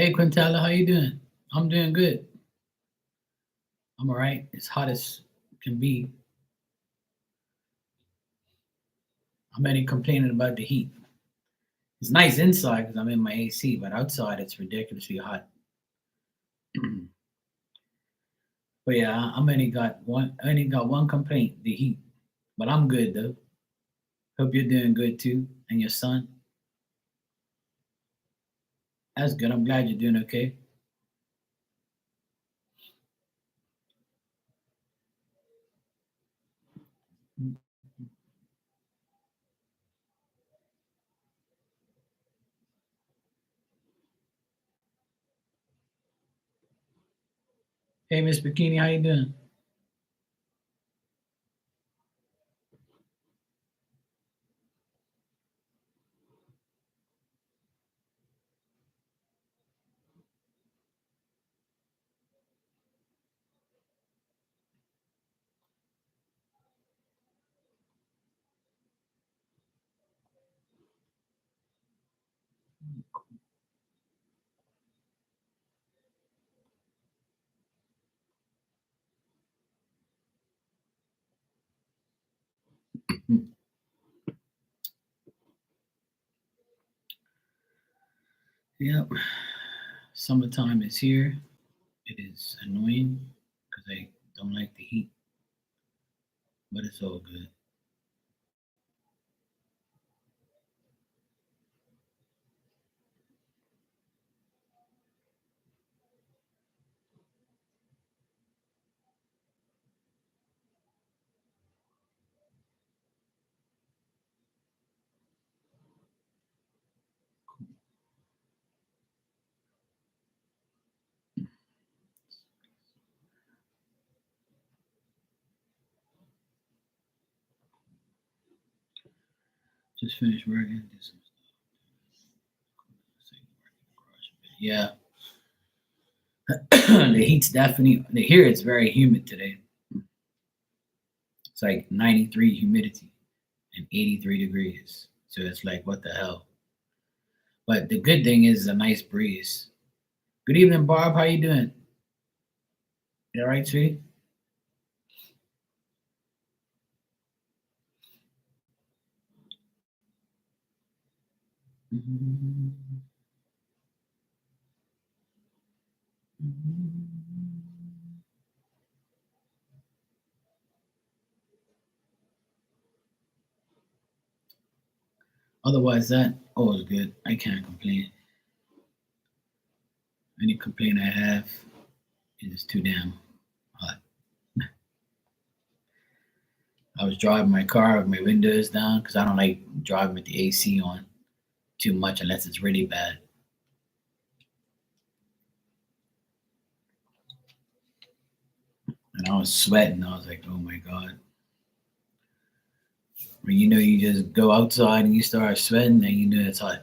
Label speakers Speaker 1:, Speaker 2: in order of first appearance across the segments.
Speaker 1: Hey Quintella, how you doing? I'm doing good. I'm all right. It's hot as can be. I'm only complaining about the heat. It's nice inside because I'm in my AC, but outside it's ridiculously hot. But yeah, I'm only got one. I only got one complaint: the heat. But I'm good though. Hope you're doing good too, and your son. That's good. I'm glad you're doing okay. Hey Miss Bikini, how you doing? Yep. Summertime is here. It is annoying because I don't like the heat, but it's all good. Just finished working. Did some stuff. Yeah, the heat's definitely here. It's very humid today. It's like 93 humidity and 83 degrees. So it's like what the hell. But the good thing is a nice breeze. Good evening, Barb. How you doing? You all right, sweetie? Otherwise, that all is good. I can't complain. Any complaint I have is it's too damn hot. I was driving my car with my windows down because I don't like driving with the AC on too much unless it's really bad. And I was sweating. I was like, oh my God. When you know you just go outside and you start sweating and you know it's hot.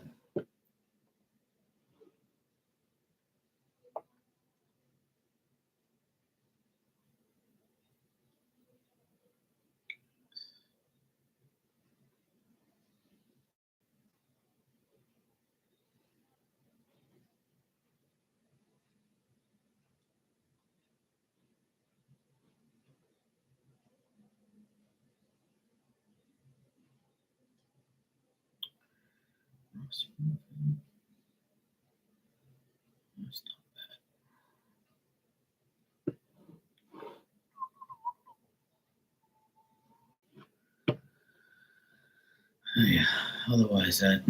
Speaker 1: Yeah. Otherwise, that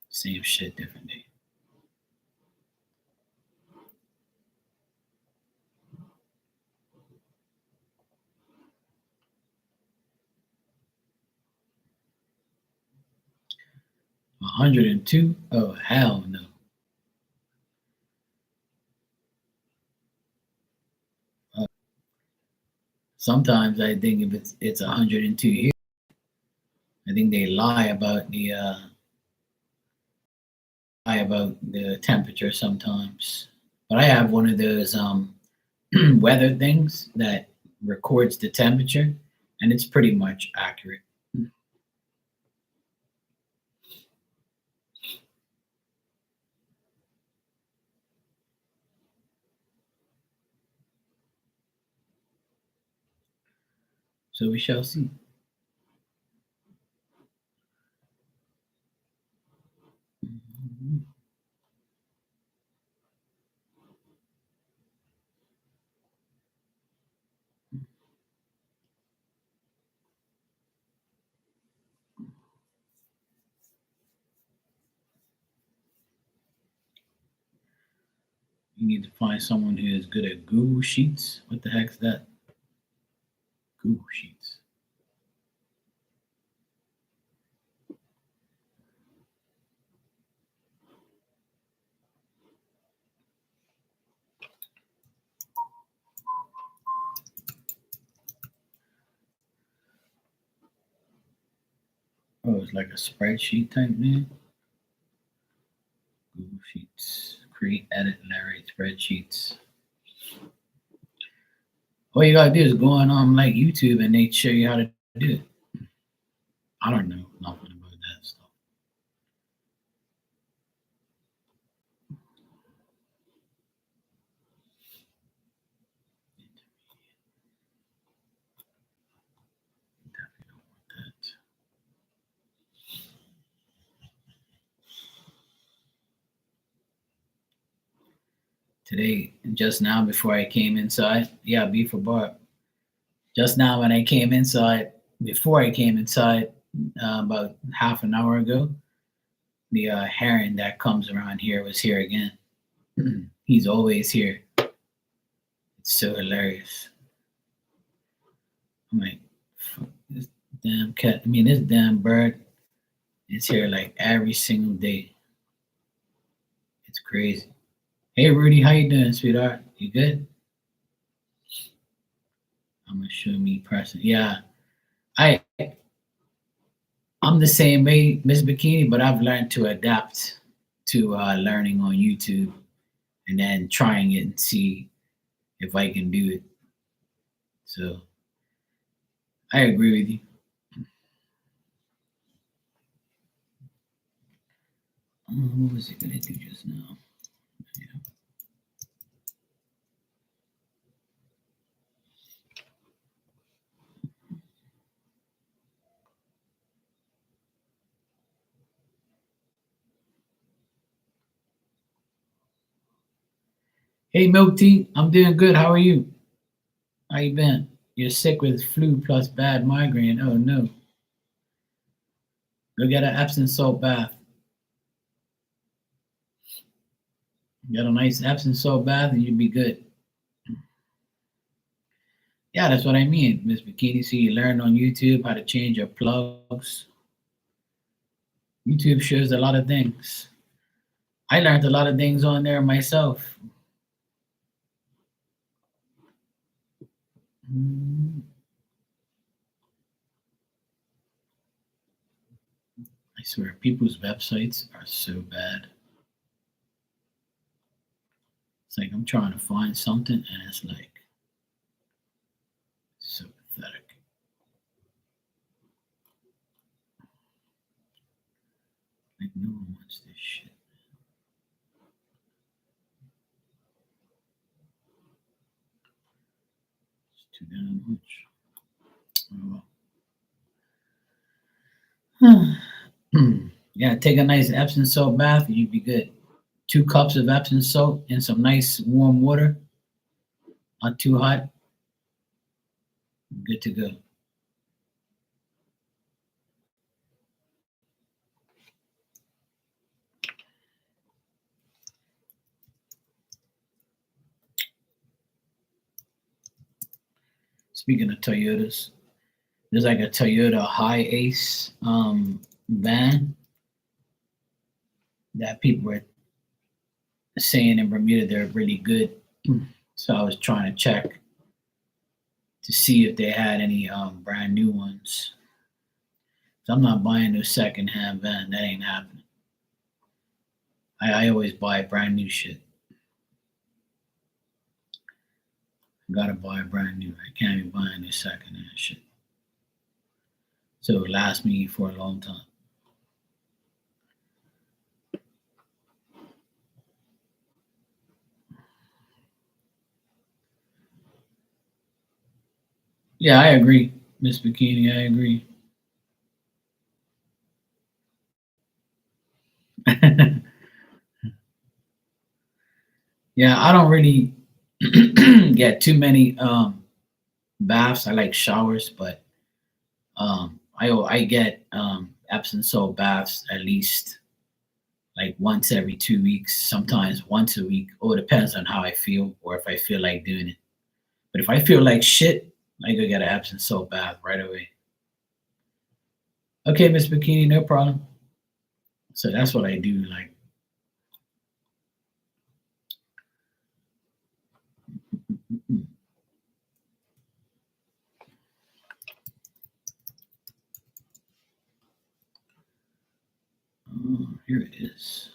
Speaker 1: same shit, different day. 102? Oh hell no. Uh, Sometimes I think if it's 102 here, I think they lie about the temperature sometimes. But I have one of those weather things that records the temperature, and it's pretty much accurate. So we shall see. Mhm. You need to find someone who is good at Google Sheets. What the heck's that? Google Sheets. Oh, it's like a spreadsheet type thing. Google Sheets. Create, edit, narrate spreadsheets. All you gotta do is go on like YouTube and they show you how to do it. I don't know nothing about that stuff. Definitely don't want that. Today, just now before I came inside, yeah, B for Barb. Just now when I came inside, before I came inside, about half an hour ago, the heron that comes around here was here again. He's always here. It's so hilarious. I'm like, fuck this damn cat. I mean, this damn bird is here like every single day. It's crazy. Hey Rudy, how you doing, sweetheart? You good? I'm gonna show me person. Yeah, I I'm the same way, Miss Bikini, but I've learned to adapt to learning on YouTube and then trying it and see if I can do it. So I agree with you. What was it gonna do just now? Yeah. Hey Milk Tea, I'm doing good. How are you? How you been? You're sick with flu plus bad migraine. Oh no. Go get an Epsom salt bath. Get a nice Epsom salt bath and you'll be good. Yeah, that's what I mean, Miss Bikini. See, you learn on YouTube how to change your plugs. YouTube shows a lot of things. I learned a lot of things on there myself. Mm, I swear, people's websites are so bad. It's like I'm trying to find something and it's like so pathetic. Like no one wants this shit. It's too damn much. Oh, well. Yeah, take a nice Epsom salt bath and you'd be good. 2 cups of Epsom salt and some nice warm water, not too hot, good to go. Speaking of Toyotas, there's like a Toyota High Ace van that people were saying in Bermuda they're really good. So I was trying to check to see if they had any brand new ones. So I'm not buying no second hand van. That ain't happening. I always buy brand new shit. I gotta buy brand new. I can't be buying this second hand shit. So it lasts me for a long time. Yeah, I agree. Miss Bikini, I agree. Yeah, I don't really get too many baths. I like showers, but I get Epsom salt baths at least like once every 2 weeks, sometimes once a week. Or it depends on how I feel or if I feel like doing it. But if I feel like shit, I go get an Epsom salt bath right away. Okay, Miss Bikini, no problem. So that's what I do. Like, oh, here it is.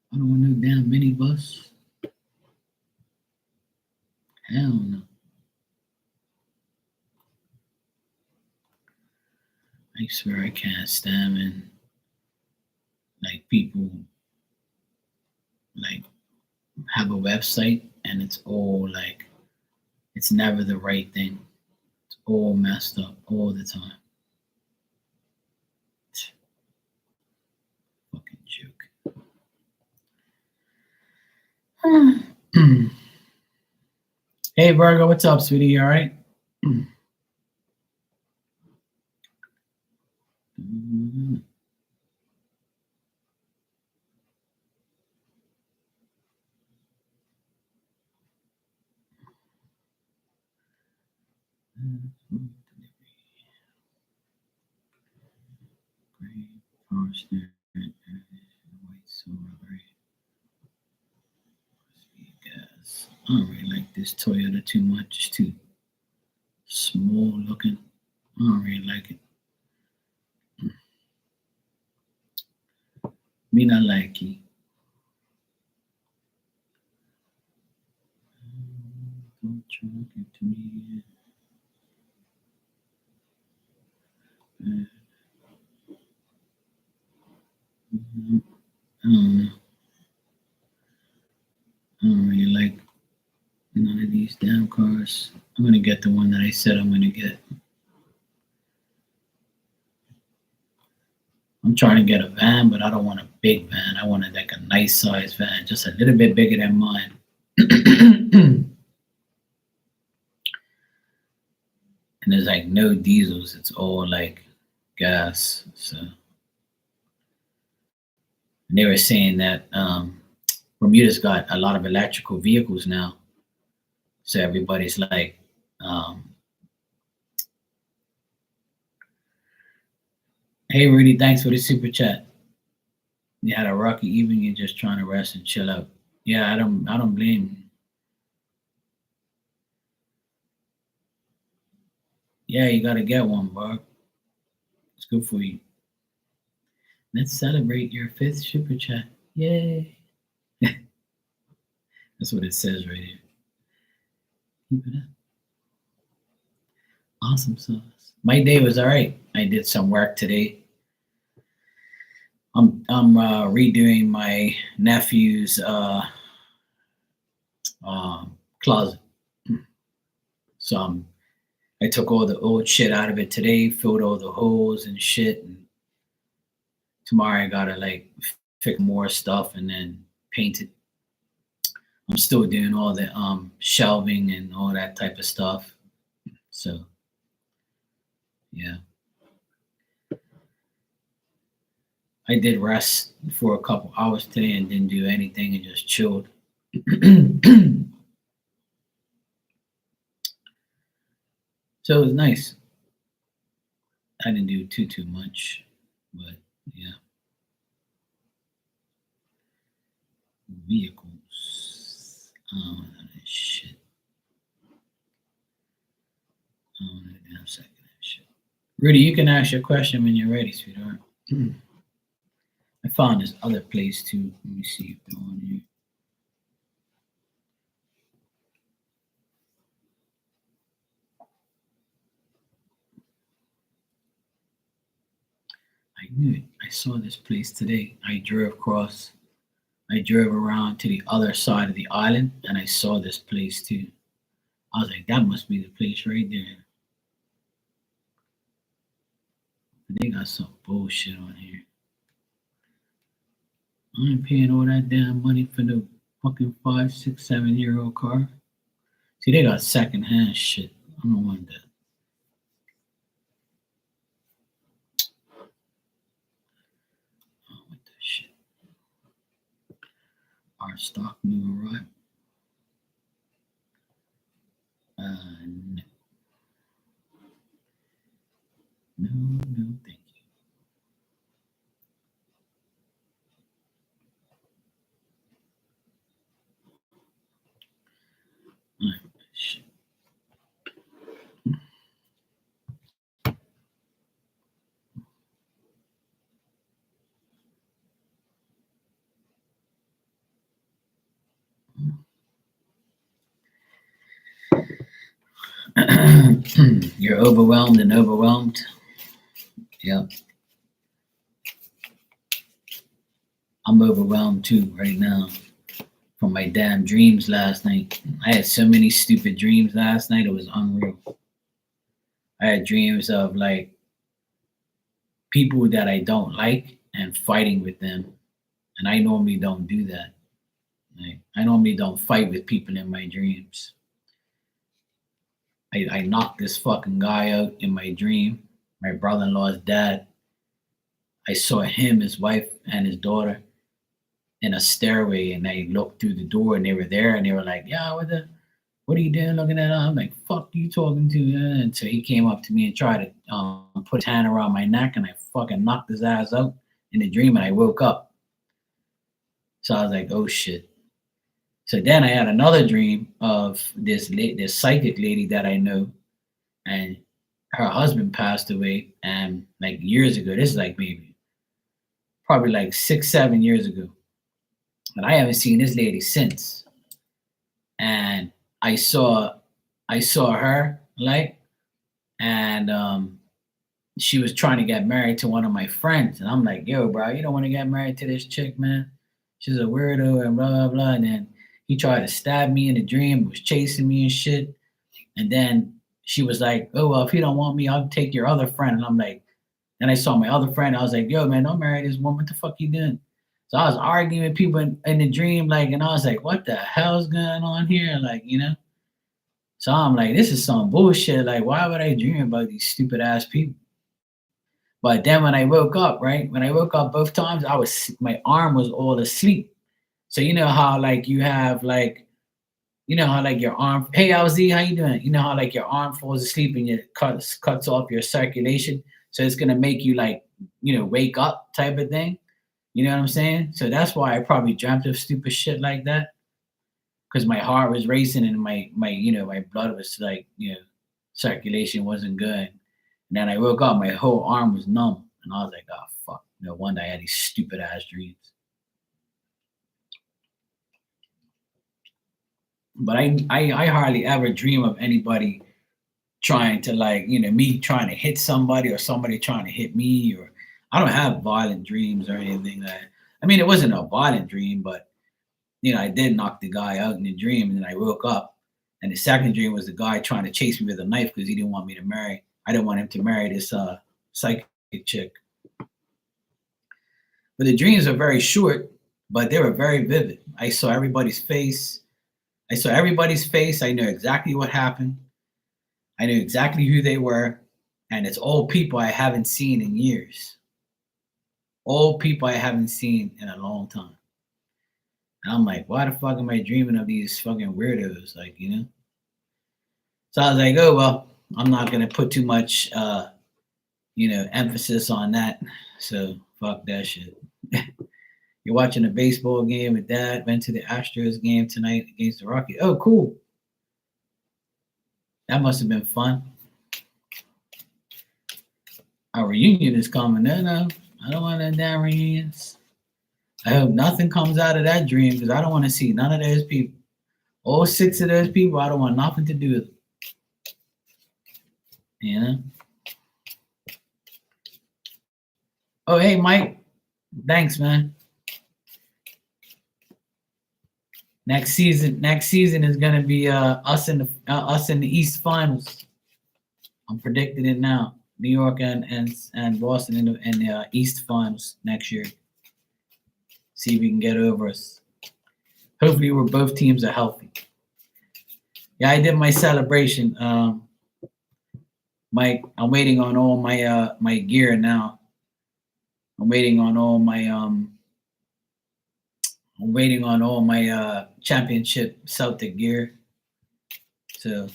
Speaker 1: I don't want no damn minibus. Hell no. I swear I can't stand when like people like have a website and it's all like it's never the right thing. It's all messed up all the time. Fucking joke. Hey Virgo, what's up, sweetie? You all right? I don't really like this Toyota too much. It's too small looking. I don't really like it. Me not like it. Don't try to get to me. I don't know. I don't really like none of these damn cars. I'm gonna get the one that I said I'm gonna get. I'm trying to get a van, but I don't want a big van. I want like a nice size van, just a little bit bigger than mine. And there's like no diesels. It's all like gas. So and they were saying that Bermuda's got a lot of electrical vehicles now. So everybody's like, um, "Hey Rudy, thanks for the super chat. You had a rocky evening. You're just trying to rest and chill out." Yeah, I don't blame you. Yeah, you gotta get one, bro. It's good for you. Let's celebrate your fifth super chat. Yay! That's what it says right here. Keep it up. Awesome sauce. My day was all right. I did some work today. I'm redoing my nephew's closet. So I took all the old shit out of it today, filled all the holes and shit. And tomorrow I gotta like fix more stuff and then paint it. I'm still doing all the shelving and all that type of stuff. So yeah, I did rest for a couple hours today and didn't do anything and just chilled. So it was nice. I didn't do too much, but yeah. Vehicles. Oh shit. Oh, damn second. Shit. Rudy, you can ask your question when you're ready, sweetheart. I found this other place too. Let me see if they're on here. I knew it. I saw this place today. I drove around to the other side of the island and I saw this place too. I was like, that must be the place right there. But they got some bullshit on here. I ain't paying all that damn money for no fucking 5, 6, 7 year old car. See, they got secondhand shit. I don't want that. I don't want that shit. Our stock new arrival. No. No, no, thank you. Shit. You're overwhelmed and overwhelmed. Yep. I'm overwhelmed too right now from my damn dreams last night. I had so many stupid dreams last night. It was unreal. I had dreams of like people that I don't like and fighting with them. And I normally don't do that. Like, I normally don't fight with people in my dreams. I knocked this fucking guy out in my dream, my brother in law's dad. I saw him, his wife, and his daughter in a stairway, and I looked through the door, and they were there, and they were like, "Yeah, what are you doing looking at?" I'm like, "Fuck you talking to?" And so he came up to me and tried to put his hand around my neck, and I fucking knocked his ass out in the dream, and I woke up. So I was like, "Oh shit." So then I had another dream of this psychic lady that I know, and her husband passed away, and like years ago. This is like maybe probably like 6, 7 years ago, and I haven't seen this lady since. And I saw I saw her like, and she was trying to get married to one of my friends, and I'm like, "Yo, bro, you don't want to get married to this chick, man. She's a weirdo and blah blah blah." And then he tried to stab me in the dream, was chasing me and shit. And then she was like, "Oh well, if you don't want me, I'll take your other friend." And I'm like, then I saw my other friend. I was like, "Yo, man, don't marry this woman. What the fuck you doing?" So I was arguing with people in the dream, like, and I was like, "What the hell's going on here?" Like, you know. So I'm like, "This is some bullshit. Like, why would I dream about these stupid ass people?" But then when I woke up, right? When I woke up both times, my arm was all asleep. So you know how like you have like you know how like your arm, hey LZ, how you doing? You know how like your arm falls asleep and it cuts off your circulation. So it's gonna make you like, wake up type of thing. You know what I'm saying? So that's why I probably dreamt of stupid shit like that. Because my heart was racing and my blood was like, circulation wasn't good. And then I woke up, my whole arm was numb. And I was like, oh fuck. No wonder I had these stupid ass dreams. But I hardly ever dream of anybody trying to like, me trying to hit somebody or somebody trying to hit me, or I don't have violent dreams or anything like that. I mean, it wasn't a violent dream, but I did knock the guy out in the dream, and then I woke up. And the second dream was the guy trying to chase me with a knife because he didn't want me to marry. I didn't want him to marry this psychic chick. But the dreams are very short, but they were very vivid. I saw everybody's face. I saw everybody's face. I knew exactly what happened. I knew exactly who they were. And it's all people I haven't seen in years. All people I haven't seen in a long time. And I'm like, why the fuck am I dreaming of these fucking weirdos? Like, So I was like, oh well, I'm not gonna put too much emphasis on that. So fuck that shit. You're watching a baseball game with dad, went to the Astros game tonight against the Rockies. Oh, cool. That must have been fun. Our reunion is coming. No, I don't want no damn reunions. I hope nothing comes out of that dream because I don't want to see none of those people. All 6 of those people, I don't want nothing to do with them. You know? Oh, hey, Mike. Thanks, man. Next season is gonna be us in the East Finals. I'm predicting it now. New York and Boston in the East Finals next year. See if we can get over us. Hopefully, we're both teams are healthy. Yeah, I did my celebration. Mike, I'm waiting on all my gear now. I'm waiting on all my championship Celtic gear. So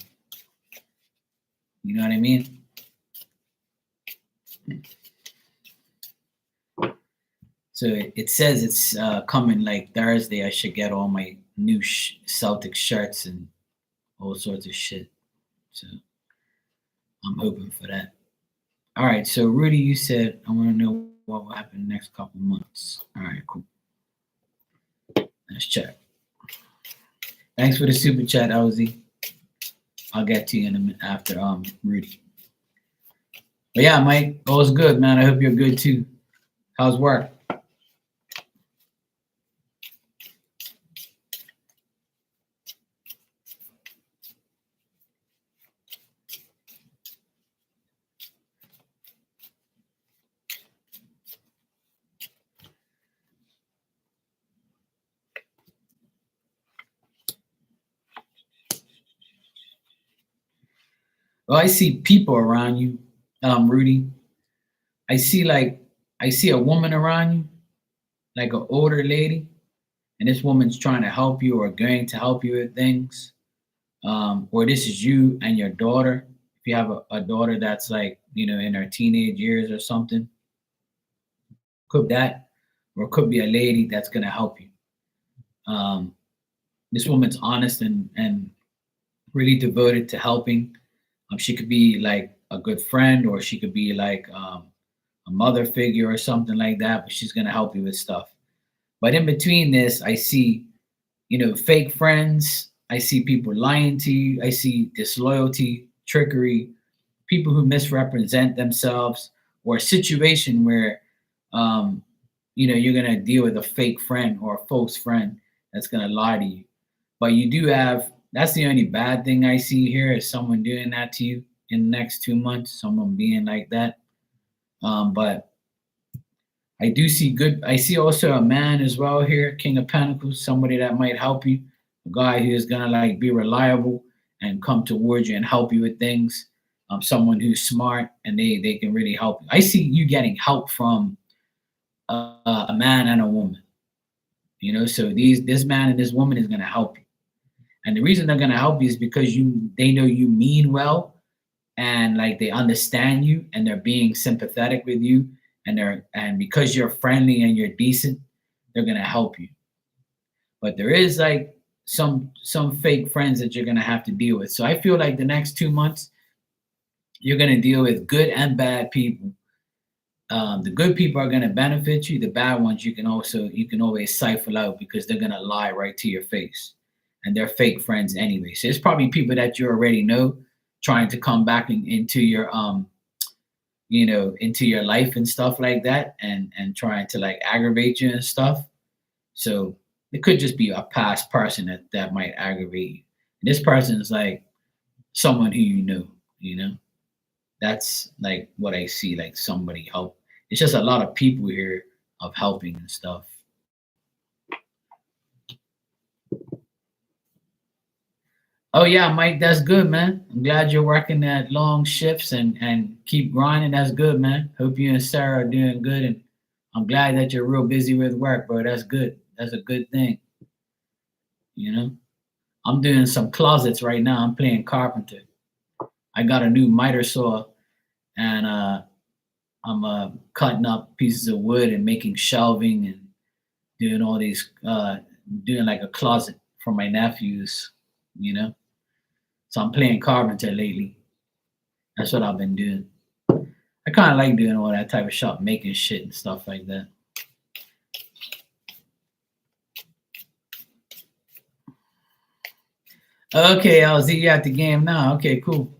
Speaker 1: you know what I mean? So it says it's coming like Thursday. I should get all my new Celtic shirts and all sorts of shit. So I'm hoping for that. All right. So Rudy, you said I want to know what will happen in the next couple months. All right, cool. Let's check. Thanks for the super chat, LZ. I'll get to you in a minute after Rudy. But yeah, Mike, all's good, man. I hope you're good too. How's work? Well, I see people around you, Rudy. I see a woman around you, like an older lady, and this woman's trying to help you or going to help you with things. Or this is you and your daughter. If you have a daughter that's like, in her teenage years or something, could that, or it could be a lady that's gonna help you. Um, this woman's honest and really devoted to helping. She could be like a good friend, or she could be like a mother figure or something like that. But she's gonna help you with stuff. But in between this, I see, fake friends. I see people lying to you. I see disloyalty, trickery, people who misrepresent themselves, or a situation where, um, you're gonna deal with a fake friend or a false friend that's gonna lie to you. But you do have. That's the only bad thing I see here is someone doing that to you in the next 2 months. Someone being like that. But I do see good. I see also a man as well here, King of Pentacles, somebody that might help you, a guy who is gonna like be reliable and come towards you and help you with things. Someone who's smart and they can really help you. I see you getting help from a man and a woman. So this man and this woman is gonna help you, and the reason they're gonna help you is because they know you mean well, and like they understand you and they're being sympathetic with you, and because you're friendly and you're decent, they're gonna help you. But there is like some fake friends that you're gonna have to deal with. So I feel like the next 2 months you're gonna deal with good and bad people. The good people are gonna benefit you. The bad ones you can always cipher out because they're gonna lie right to your face, and they're fake friends anyway. So it's probably people that you already know trying to come back into your into your life and stuff like that, and trying to like aggravate you and stuff. So it could just be a past person that might aggravate you. And this person is like someone who that's like what I see, like somebody help. It's just a lot of people here of helping and stuff. Oh yeah, Mike, that's good, man. I'm glad you're working at long shifts and keep grinding. That's good, man. Hope you and Sarah are doing good, and I'm glad that you're real busy with work, bro. That's good. That's a good thing. You know, I'm doing some closets right now. I'm playing carpenter. I got a new miter saw, and I'm cutting up pieces of wood and making shelving and doing all these, doing like a closet for my nephews. You know, so I'm playing carpenter lately. That's what I've been doing. I kind of like doing all that type of shop, making shit and stuff like that. Okay, LZ, you at the game now. Okay, cool.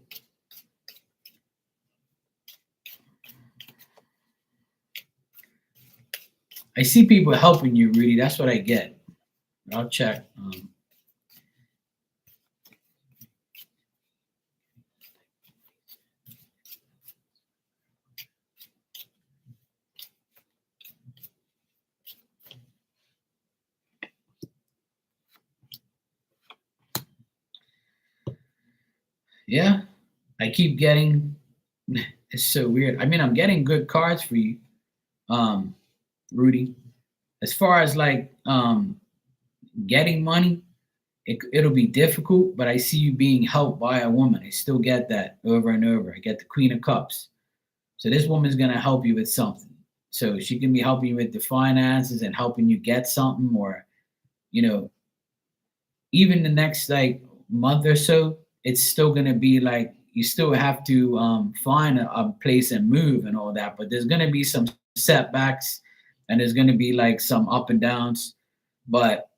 Speaker 1: I see people helping you, Rudy. That's what I get. I'll check. Yeah, I keep getting. It's so weird. I mean, I'm getting good cards for you, um, Rudy. As far as like getting money, it'll be difficult, but I see you being helped by a woman. I still get that over and over. I get the Queen of Cups. So this woman's gonna help you with something. So she can be helping you with the finances and helping you get something, or you know, even the next like month or so, it's still gonna be like you still have to find a place and move and all that. But there's gonna be some setbacks, and there's gonna be like some up and downs. But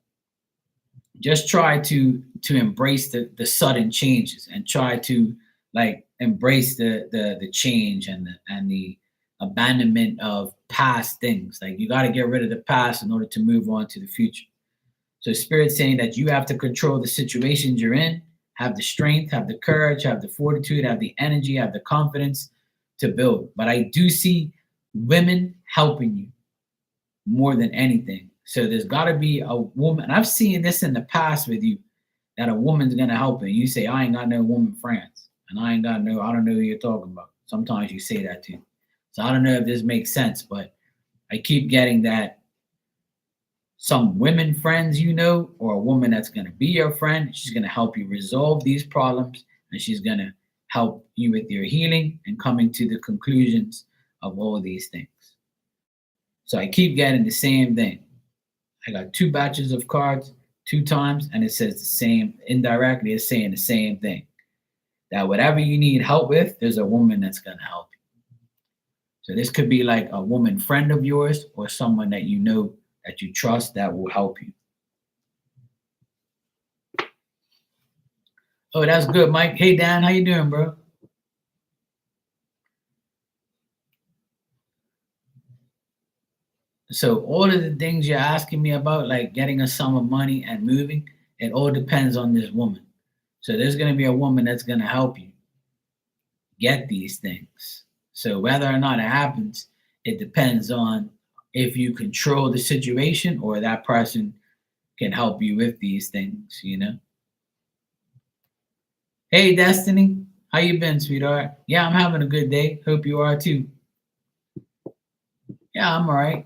Speaker 1: just try to embrace the sudden changes and try to like embrace the change and the abandonment of past things. Like you got to get rid of the past in order to move on to the future. So spirit's saying that you have to control the situations you're in, have the strength, have the courage, have the fortitude, have the energy, have the confidence to build. But I do see women helping you more than anything. So there's got to be a woman. I've seen this in the past with you, that a woman's gonna help you. You say, "I ain't got no woman friends," and I ain't got no. I don't know who you're talking about. Sometimes you say that too. So I don't know if this makes sense, but I keep getting that some women friends, or a woman that's gonna be your friend. She's gonna help you resolve these problems, and she's gonna help you with your healing and coming to the conclusions of all these things. So I keep getting the same thing. I got two batches of cards two times, and it says the same. Indirectly, it's saying the same thing. That whatever you need help with, there's a woman that's going to help you. So this could be like a woman friend of yours or someone that you know that you trust that will help you. Oh, that's good, Mike. Hey, Dan, how you doing, bro? So all of the things you're asking me about, like getting a sum of money and moving, it all depends on this woman. So there's going to be a woman that's going to help you get these things. So whether or not it happens, it depends on if you control the situation or that person can help you with these things. Hey, Destiny, how you been, sweetheart? Yeah, I'm having a good day. Hope you are too. Yeah, I'm all right.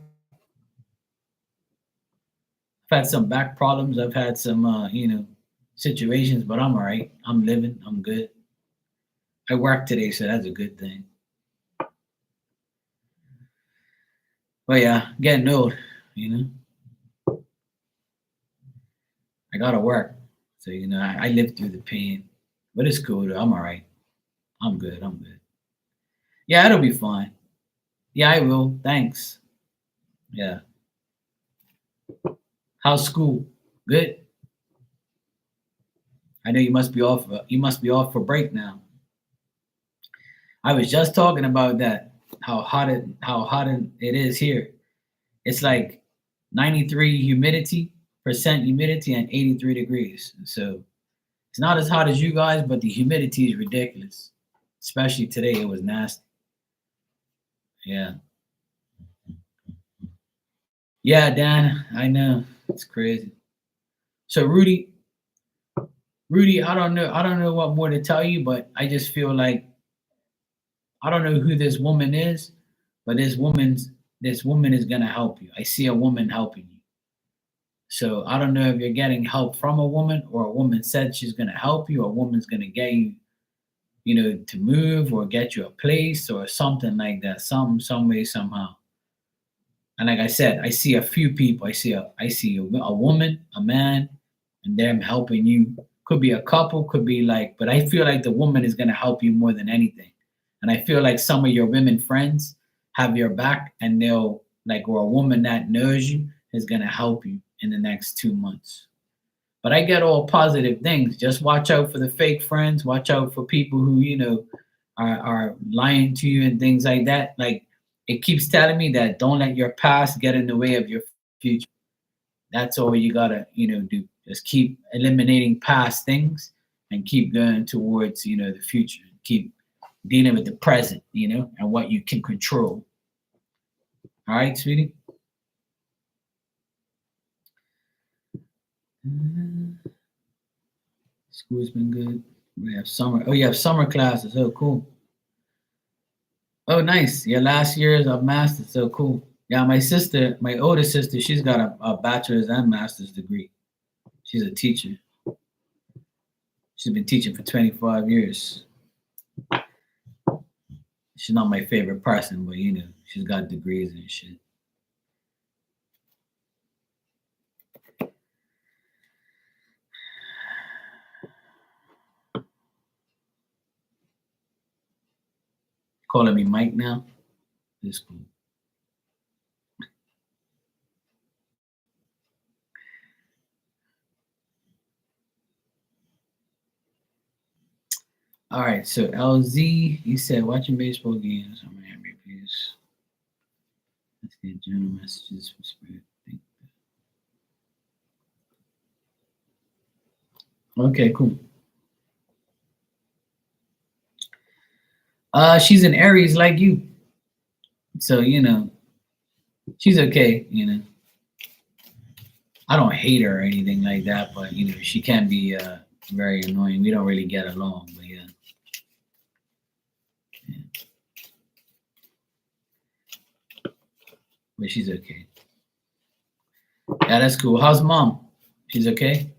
Speaker 1: I've had some back problems. I've had some, situations, but I'm all right. I'm living. I'm good. I work today, so that's a good thing. But yeah, getting old, you know. I gotta work. So, I lived through the pain. But it's cool though. I'm all right. I'm good. I'm good. Yeah, it'll be fine. Yeah, I will. Thanks. Yeah. How's school? Good. I know you must be off. You must be off for break now. I was just talking about that. How hot it is here. It's like 93 humidity percent humidity and 83 degrees. So it's not as hot as you guys, but the humidity is ridiculous. Especially today, it was nasty. Yeah. Yeah, Dan, I know. It's crazy. So Rudy, I don't know what more to tell you, but I just feel like I don't know who this woman is, but this woman is gonna help you. I see a woman helping you. So I don't know if you're getting help from a woman or a woman said she's gonna help you, or a woman's gonna get you, to move or get you a place or something like that, some way, somehow. And like I said, I see a few people. I see a woman, a man, and them helping you. Could be a couple, could be like, but I feel like the woman is gonna help you more than anything. And I feel like some of your women friends have your back, and they'll like, or a woman that knows you is gonna help you in the next 2 months. But I get all positive things. Just watch out for the fake friends. Watch out for people who are lying to you and things like that. Like it keeps telling me that don't let your past get in the way of your future. That's all you gotta, do. Just keep eliminating past things and keep going towards, the future. Keep dealing with the present, and what you can control. All right, sweetie. School's been good. We have summer. Oh, you have summer classes. Oh, cool. Oh, nice. Yeah, last year's of master's. So cool. Yeah, my sister, my older sister, she's got a bachelor's and master's degree. She's a teacher. She's been teaching for 25 years. She's not my favorite person, but she's got degrees and shit. Calling me Mike now. It's cool. All right, so LZ, you said watching baseball games. I'm gonna please. Let's get general messages from Spirit. Okay, cool. She's an Aries like you, so she's okay. I don't hate her or anything like that, but she can be very annoying. We don't really get along, but yeah. But she's okay. Yeah, that's cool. How's mom? She's okay?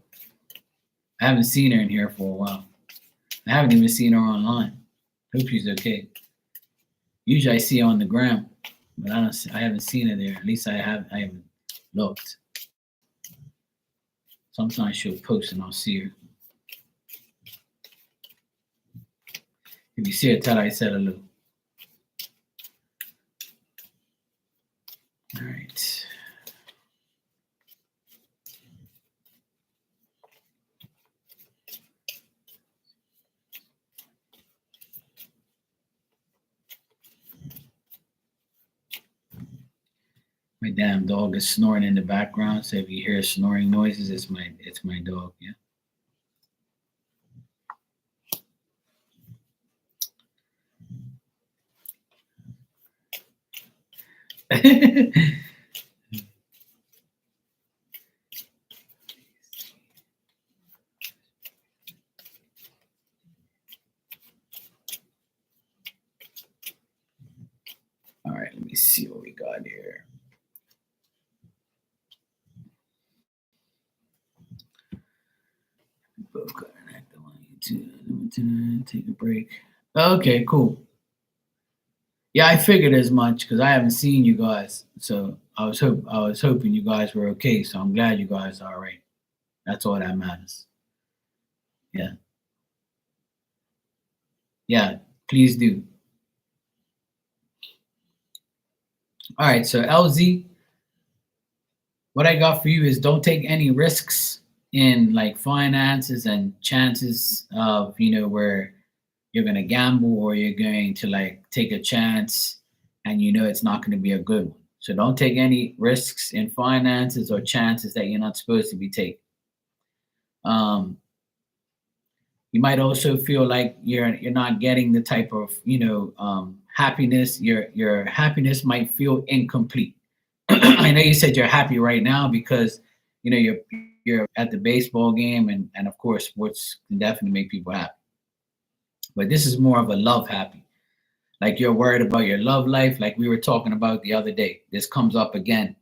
Speaker 1: I haven't seen her in here for a while. I haven't even seen her online. Hope she's okay. Usually I see her on the gram, but I haven't seen her there. At least I haven't looked. Sometimes she'll post and I'll see her. If you see her, tell her I said hello. All right. My damn dog is snoring in the background, so if you hear snoring noises, it's my dog. Yeah. All right, let me see what we got here. Both got an active on YouTube. Take a break. Okay, cool. Yeah, I figured as much because I haven't seen you guys, so I was hoping you guys were okay. So I'm glad you guys are all right. That's all that matters. Yeah. Yeah, please do. All right, so LZ, what I got for you is don't take any risks in like finances and chances of where you're going to gamble or you're going to like take a chance and it's not going to be a good one. So don't take any risks in finances or chances that you're not supposed to be taking. You might also feel like you're not getting the type of happiness. Your happiness might feel incomplete. I know you said you're happy right now because you're at the baseball game and of course sports can definitely make people happy. But this is more of a love happy. Like you're worried about your love life, like we were talking about the other day. This comes up again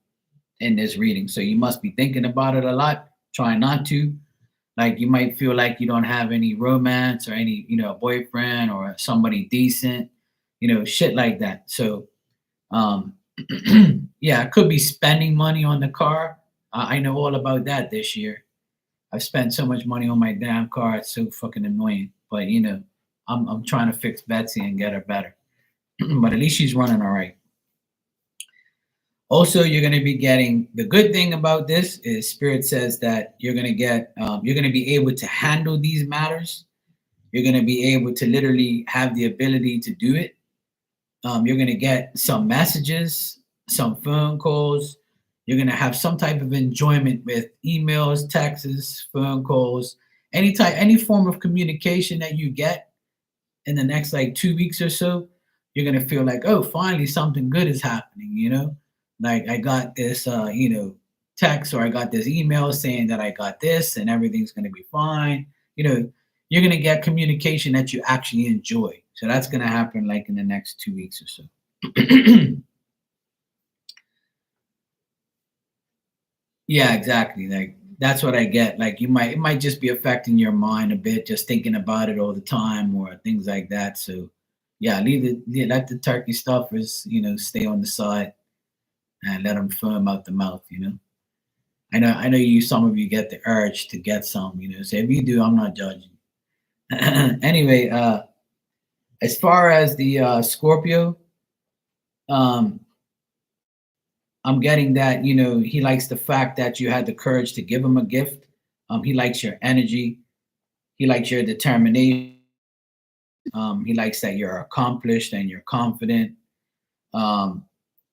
Speaker 1: in this reading. So you must be thinking about it a lot, trying not to. Like you might feel like you don't have any romance or any, boyfriend or somebody decent, shit like that. So yeah, I could be spending money on the car. I know all about that this year. I've spent so much money on my damn car. It's so fucking annoying. But I'm trying to fix Betsy and get her better. But at least she's running all right. Also, you're going to be getting the good thing about this is Spirit says that you're going to be able to handle these matters. You're going to be able to literally have the ability to do it. You're going to get some messages, some phone calls. You're going to have some type of enjoyment with emails, texts, phone calls, any form of communication that you get in the next like 2 weeks or so. You're going to feel like, oh, finally something good is happening, like I got this, text, or I got this email saying that I got this and everything's going to be fine. You know, you're going to get communication that you actually enjoy. So that's going to happen like in the next 2 weeks or so. Yeah, exactly. Like that's what I get. Like it might just be affecting your mind a bit, just thinking about it all the time or things like that. So yeah, let the turkey stuffers, stay on the side and let them firm out the mouth. I know some of you get the urge to get some. So if you do, I'm not judging. Anyway, as far as the Scorpio, um, I'm getting that, he likes the fact that you had the courage to give him a gift. He likes your energy. He likes your determination. He likes that you're accomplished and you're confident. Um,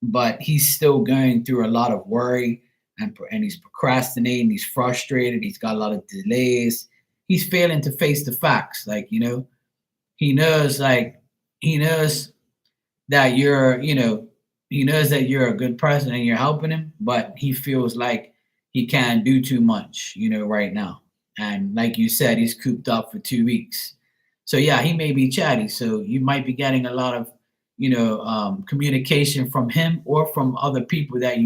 Speaker 1: but he's still going through a lot of worry, and he's procrastinating. He's frustrated. He's got a lot of delays. He's failing to face the facts. Like, he knows, he knows that he knows that you're a good person and you're helping him, but he feels like he can't do too much, right now. And like you said, he's cooped up for 2 weeks. So yeah, he may be chatty. So you might be getting a lot of, communication from him or from other people that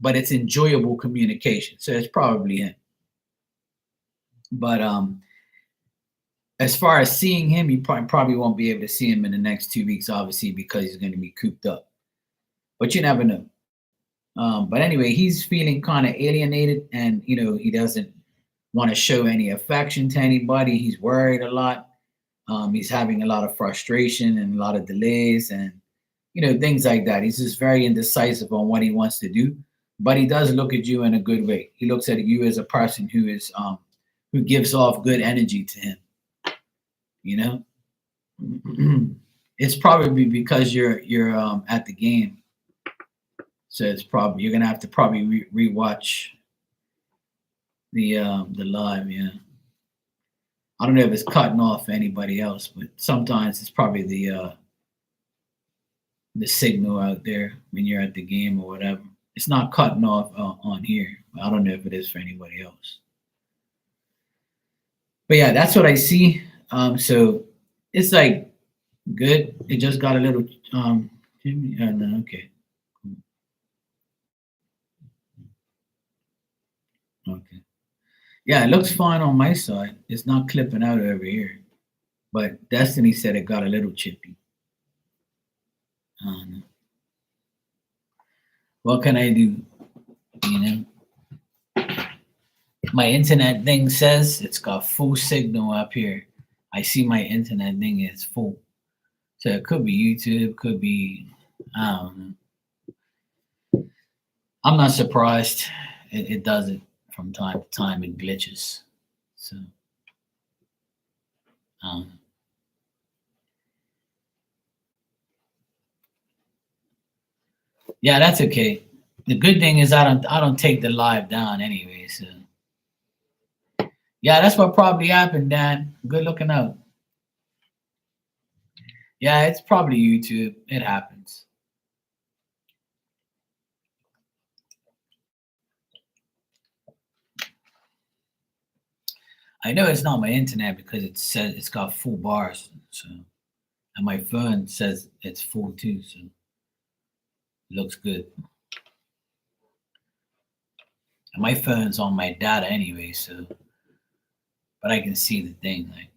Speaker 1: but it's enjoyable communication. So it's probably him. But as far as seeing him, you probably won't be able to see him in the next 2 weeks, obviously, because he's going to be cooped up. But you never know. But anyway, he's feeling kind of alienated, and he doesn't want to show any affection to anybody. He's worried a lot. He's having a lot of frustration and a lot of delays, and things like that. He's just very indecisive on what he wants to do. But he does look at you in a good way. He looks at you as a person who gives off good energy to him. You know, it's probably because you're at the game, so it's probably you're gonna have to probably rewatch the live. Yeah, I don't know if it's cutting off anybody else, but sometimes it's probably the signal out there when you're at the game or whatever. It's not cutting off on here. I don't know if it is for anybody else. But yeah, that's what I see. So it's like good. It just got a little. No, okay. Okay. Yeah, it looks fine on my side. It's not clipping out over here. But Destiny said it got a little chippy. Um, what can I do? You know, my internet thing says it's got full signal up here. I see my internet thing is full. So it could be YouTube, could be, I don't know. I'm not surprised. It does it from time to time. It glitches. So, um, yeah, that's okay. The good thing is I don't take the live down anyway. So yeah, that's what probably happened, Dan. Good looking out. Yeah, it's probably YouTube. It happens. I know it's not my internet because it says it's got full bars. So and my phone says it's full too. So it looks good. And my phone's on my data anyway, so but I can see the thing. Like,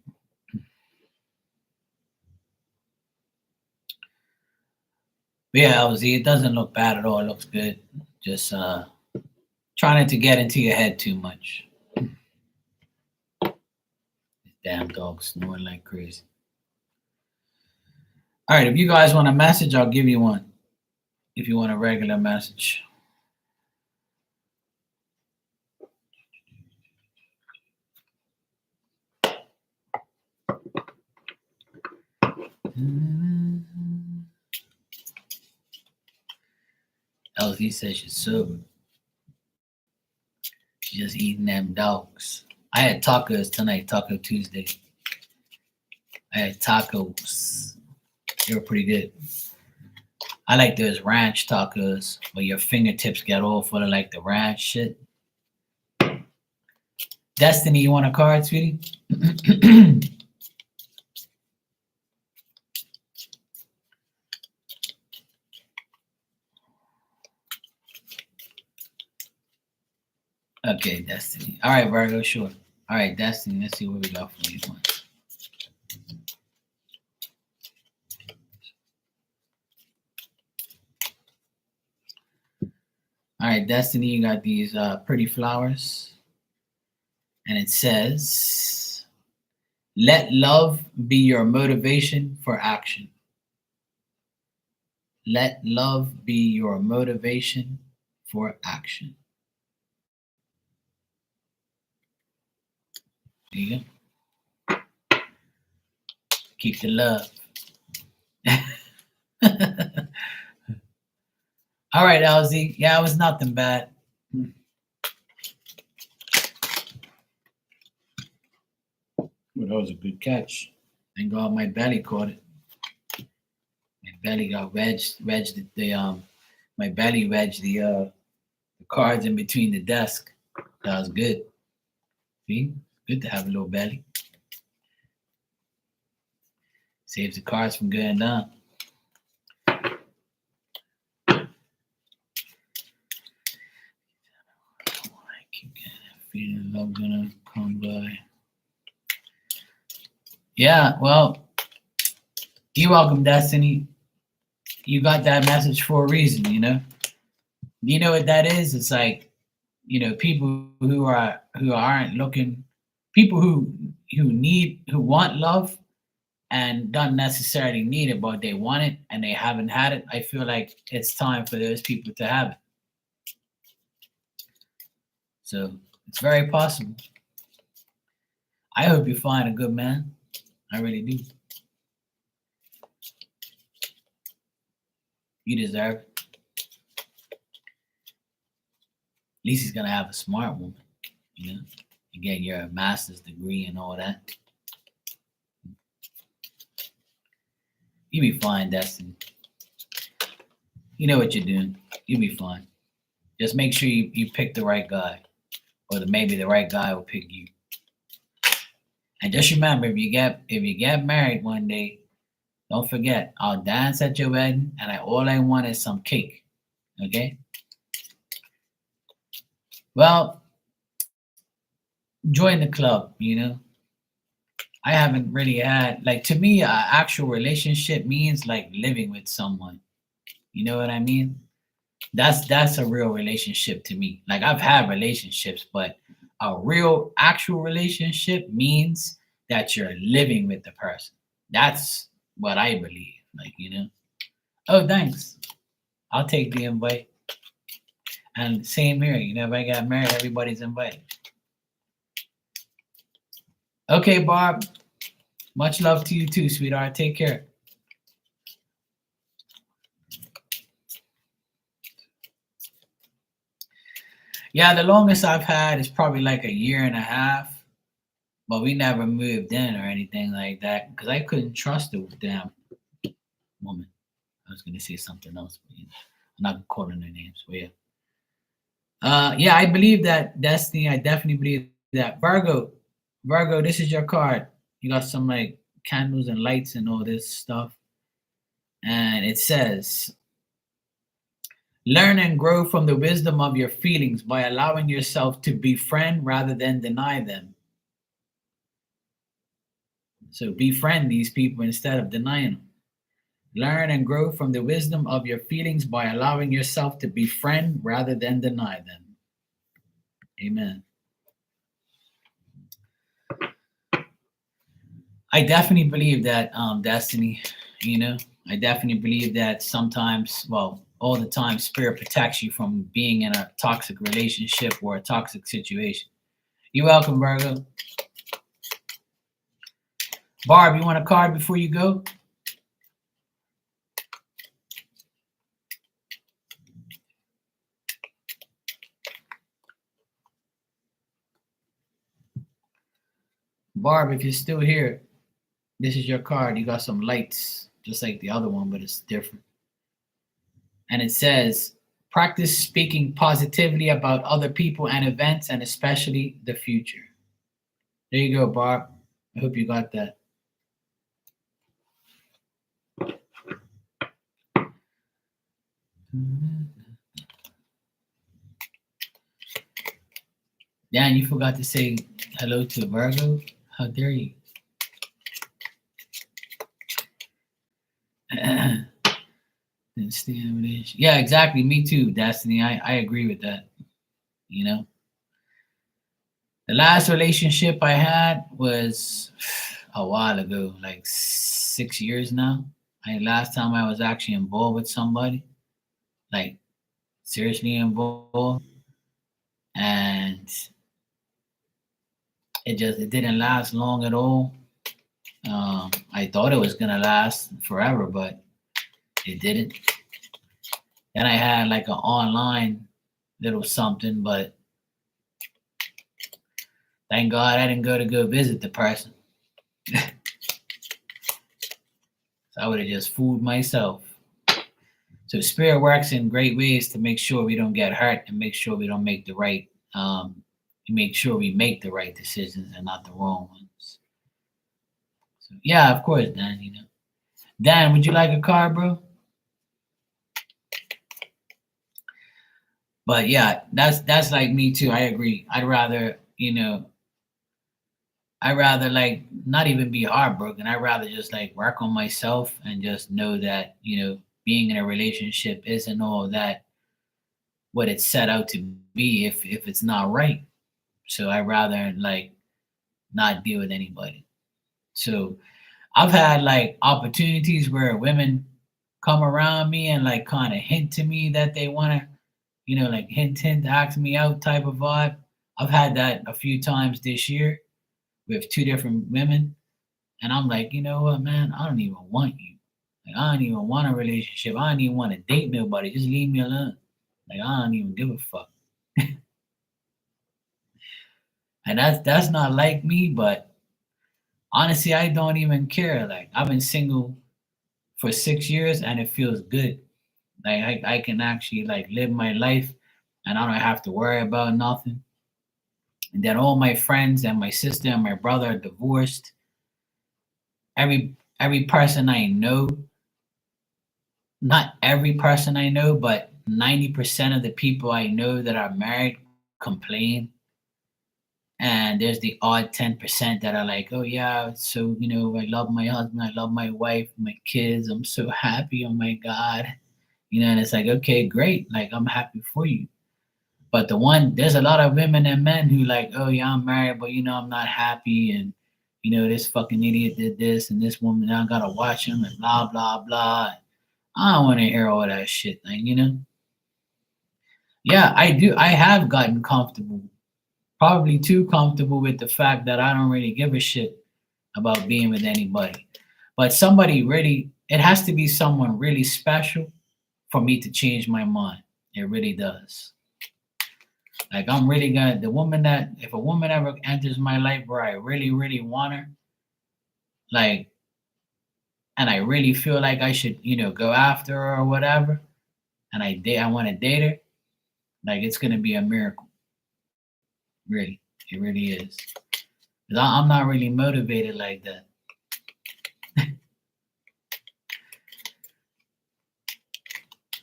Speaker 1: but yeah, it doesn't look bad at all. It looks good. Just trying not to get into your head too much. Damn dog snoring like crazy. All right, if you guys want a message, I'll give you one. If you want a regular message. LZ says she's sober. She's just eating them dogs. I had tacos tonight, Taco Tuesday. I had tacos. They were pretty good. I like those ranch tacos where your fingertips get all full of like the ranch shit. Destiny, you want a card, sweetie? Okay, Destiny. All right, Virgo, sure. All right, Destiny, let's see what we got for you. All right, Destiny, you got these pretty flowers. And it says, let love be your motivation for action. Let love be your motivation for action. There you go. Keep the love. All right, LZ. Yeah, it was nothing bad. Well, that was a good catch. Thank God my belly caught it. My belly got wedged my belly wedged the cards in between the desk. That was good. See? Good to have a little belly. Saves the cards from going down. I keep getting that feeling love gonna come by. Yeah, well, you're welcome, Destiny. You got that message for a reason, you know. You know what that is? It's like, you know, people who aren't looking, people who want love and don't necessarily need it, but they want it and they haven't had it. I feel like it's time for those people to have it. So it's very possible. I hope you find a good man. I really do. You deserve it. At least he's gonna have a smart woman, you know. You get your master's degree and all that. You be fine, Destiny. You know what you're doing. You'll be fine. Just make sure you pick the right guy, or maybe the right guy will pick you. And just remember, if you get married one day, don't forget, I'll dance at your wedding, and all I want is some cake. Okay? Well, join the club, you know. I haven't really had, like, to me, an actual relationship means like living with someone. You know what I mean? That's a real relationship to me. Like, I've had relationships, but a real actual relationship means that you're living with the person. That's what I believe. Like, you know. Oh, thanks. I'll take the invite. And same here. You know, if I got married, everybody's invited. Okay, Barb. Much love to you too, sweetheart. Take care. Yeah, the longest I've had is probably like a year and a half. But we never moved in or anything like that because I couldn't trust the damn woman. I was gonna say something else, but I'm not calling her names. But yeah. Yeah, I believe that, Destiny. I definitely believe that. Virgo, this is your card. You got some like candles and lights and all this stuff. And it says, learn and grow from the wisdom of your feelings by allowing yourself to befriend rather than deny them. So befriend these people instead of denying them. Learn and grow from the wisdom of your feelings by allowing yourself to befriend rather than deny them. Amen. I definitely believe that, Destiny, you know, I definitely believe that sometimes, well, all the time, spirit protects you from being in a toxic relationship or a toxic situation. You're welcome, Virgo. Barb, you want a card before you go? Barb, if you're still here, this is your card. You got some lights, just like the other one, but it's different. And it says, practice speaking positively about other people and events, and especially the future. There you go, Barb. I hope you got that. Dan, you forgot to say hello to Virgo? How dare you? Yeah, exactly. Me too, Destiny. I agree with that. You know, the last relationship I had was a while ago, like 6 years now. Last time I was actually involved with somebody, like seriously involved, and it didn't last long at all. I thought it was gonna last forever, but it didn't. Then I had like an online little something, but thank God I didn't go visit the person. So I would have just fooled myself. So spirit works in great ways to make sure we don't get hurt and make sure we don't make the right make sure we make the right decisions and not the wrong ones. So yeah, of course, Dan, Dan, would you like a car, bro? But yeah, that's like me too. I agree. I'd rather like not even be heartbroken. I'd rather just like work on myself and just know that, being in a relationship isn't all that what it's set out to be if it's not right. So I'd rather like not deal with anybody. So I've had like opportunities where women come around me and like kind of hint to me that they want to, like hint, ask me out type of vibe. I've had that a few times this year with two different women. And I'm like, you know what, man? I don't even want you. Like, I don't even want a relationship. I don't even want to date nobody. Just leave me alone. Like, I don't even give a fuck. And that's not like me, but honestly, I don't even care. Like, I've been single for 6 years and it feels good. Like, I can actually like live my life and I don't have to worry about nothing. And then all my friends and my sister and my brother are divorced. Every person I know, not every person I know, but 90% of the people I know that are married complain. And there's the odd 10% that are like, oh yeah, so I love my husband, I love my wife, my kids, I'm so happy, oh my God. And it's like, okay, great. Like I'm happy for you. But there's a lot of women and men who like, oh yeah, I'm married, but I'm not happy, and this fucking idiot did this, and this woman, I gotta watch him, and blah blah blah. I don't want to hear all that shit, like Yeah, I do. I have gotten comfortable, probably too comfortable with the fact that I don't really give a shit about being with anybody. But it has to be someone really special for me to change my mind. It really does. Like I'm really gonna if a woman ever enters my life where I really, really want her, like, and I really feel like I should, go after her or whatever, and I want to date her, like it's gonna be a miracle. Really, it really is. 'Cause I'm not really motivated like that.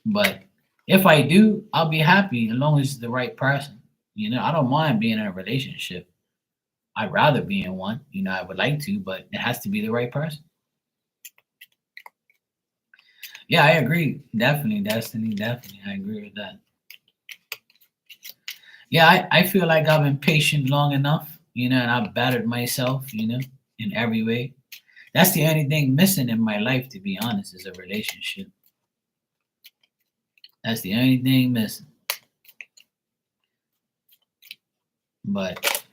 Speaker 1: But if I do, I'll be happy as long as it's the right person. I don't mind being in a relationship. I'd rather be in one. I would like to, but it has to be the right person. Yeah, I agree. Definitely, Destiny. Definitely, I agree with that. Yeah, I feel like I've been patient long enough, and I've battered myself, in every way. That's the only thing missing in my life, to be honest, is a relationship. That's the only thing missing. But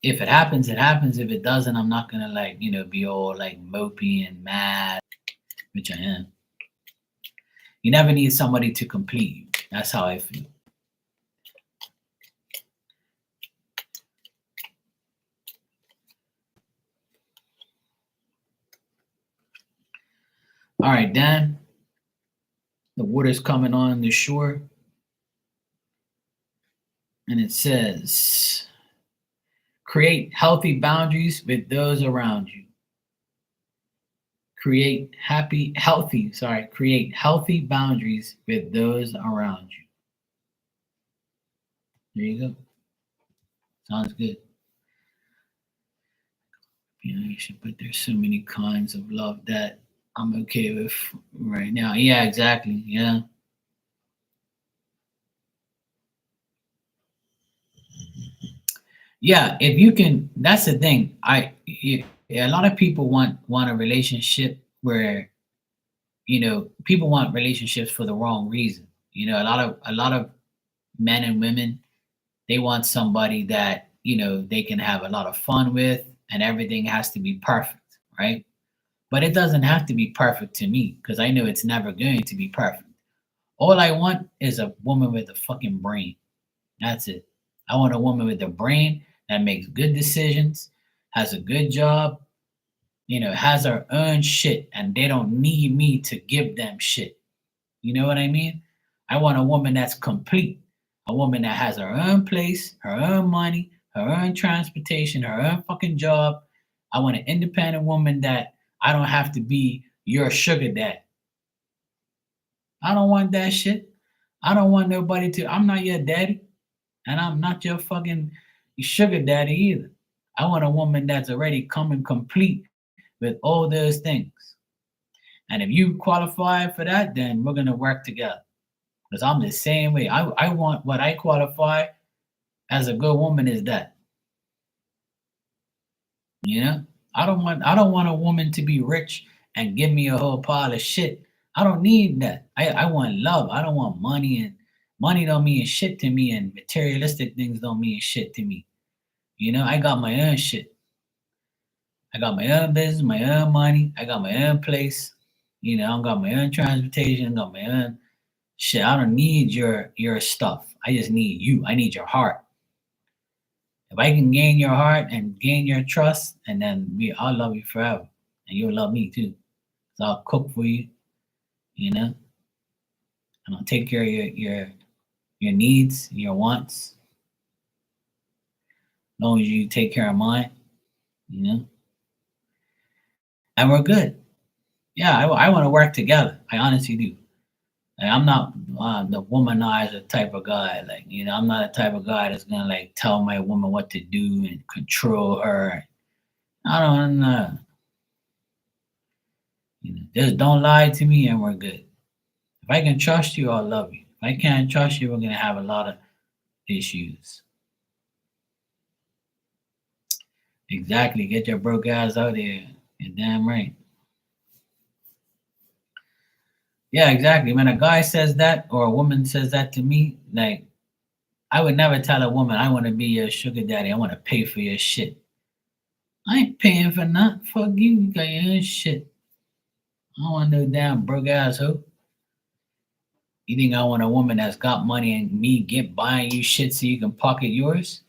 Speaker 1: if it happens, it happens. If it doesn't, I'm not gonna like, be all like mopey and mad, which I am. You never need somebody to complete you. That's how I feel. All right, Dan. The water's coming on the shore, and it says, create healthy boundaries with those around you. Create healthy boundaries with those around you. There you go. Sounds good. You should, but there's so many kinds of love that I'm okay with right now. Yeah, exactly. Yeah. Yeah, if you can, that's the thing. A lot of people want a relationship where, people want relationships for the wrong reason. A lot of men and women, they want somebody that, they can have a lot of fun with, and everything has to be perfect, right? But it doesn't have to be perfect to me, because I know it's never going to be perfect. All I want is a woman with a fucking brain. That's it. I want a woman with a brain that makes good decisions, has a good job, has her own shit, and they don't need me to give them shit. You know what I mean? I want a woman that's complete, a woman that has her own place, her own money, her own transportation, her own fucking job. I want an independent woman that I don't have to be your sugar dad. I don't want that shit. I don't want nobody to, I'm not your daddy, and I'm not your fucking sugar daddy either. I want a woman that's already coming complete with all those things. And if you qualify for that, then we're gonna work together. Because I'm the same way. I want what I qualify as a good woman is that. You know? I don't want a woman to be rich and give me a whole pile of shit. I don't need that. I want love. I don't want money, and money don't mean shit to me, and materialistic things don't mean shit to me. I got my own shit. I got my own business, my own money. I got my own place. I got my own transportation. I got my own shit. I don't need your stuff. I just need you. I need your heart. If I can gain your heart and gain your trust, and then I'll love you forever, and you'll love me too. So I'll cook for you, and I'll take care of your needs, your wants, as long as you take care of mine, you know, and we're good. Yeah, I want to work together. I honestly do. Like, I'm not the womanizer type of guy. Like, I'm not the type of guy that's gonna like tell my woman what to do and control her. I don't know. Just don't lie to me, and we're good. If I can trust you, I'll love you. If I can't trust you, we're gonna have a lot of issues. Exactly. Get your broke ass out there. You're damn right. Yeah, exactly. When a guy says that or a woman says that to me, like, I would never tell a woman I want to be your sugar daddy. I want to pay for your shit. I ain't paying for nothing. Fuck you. You got your own shit. I don't want no damn broke ass hoe. You think I want a woman that's got money and me get buying you shit so you can pocket yours?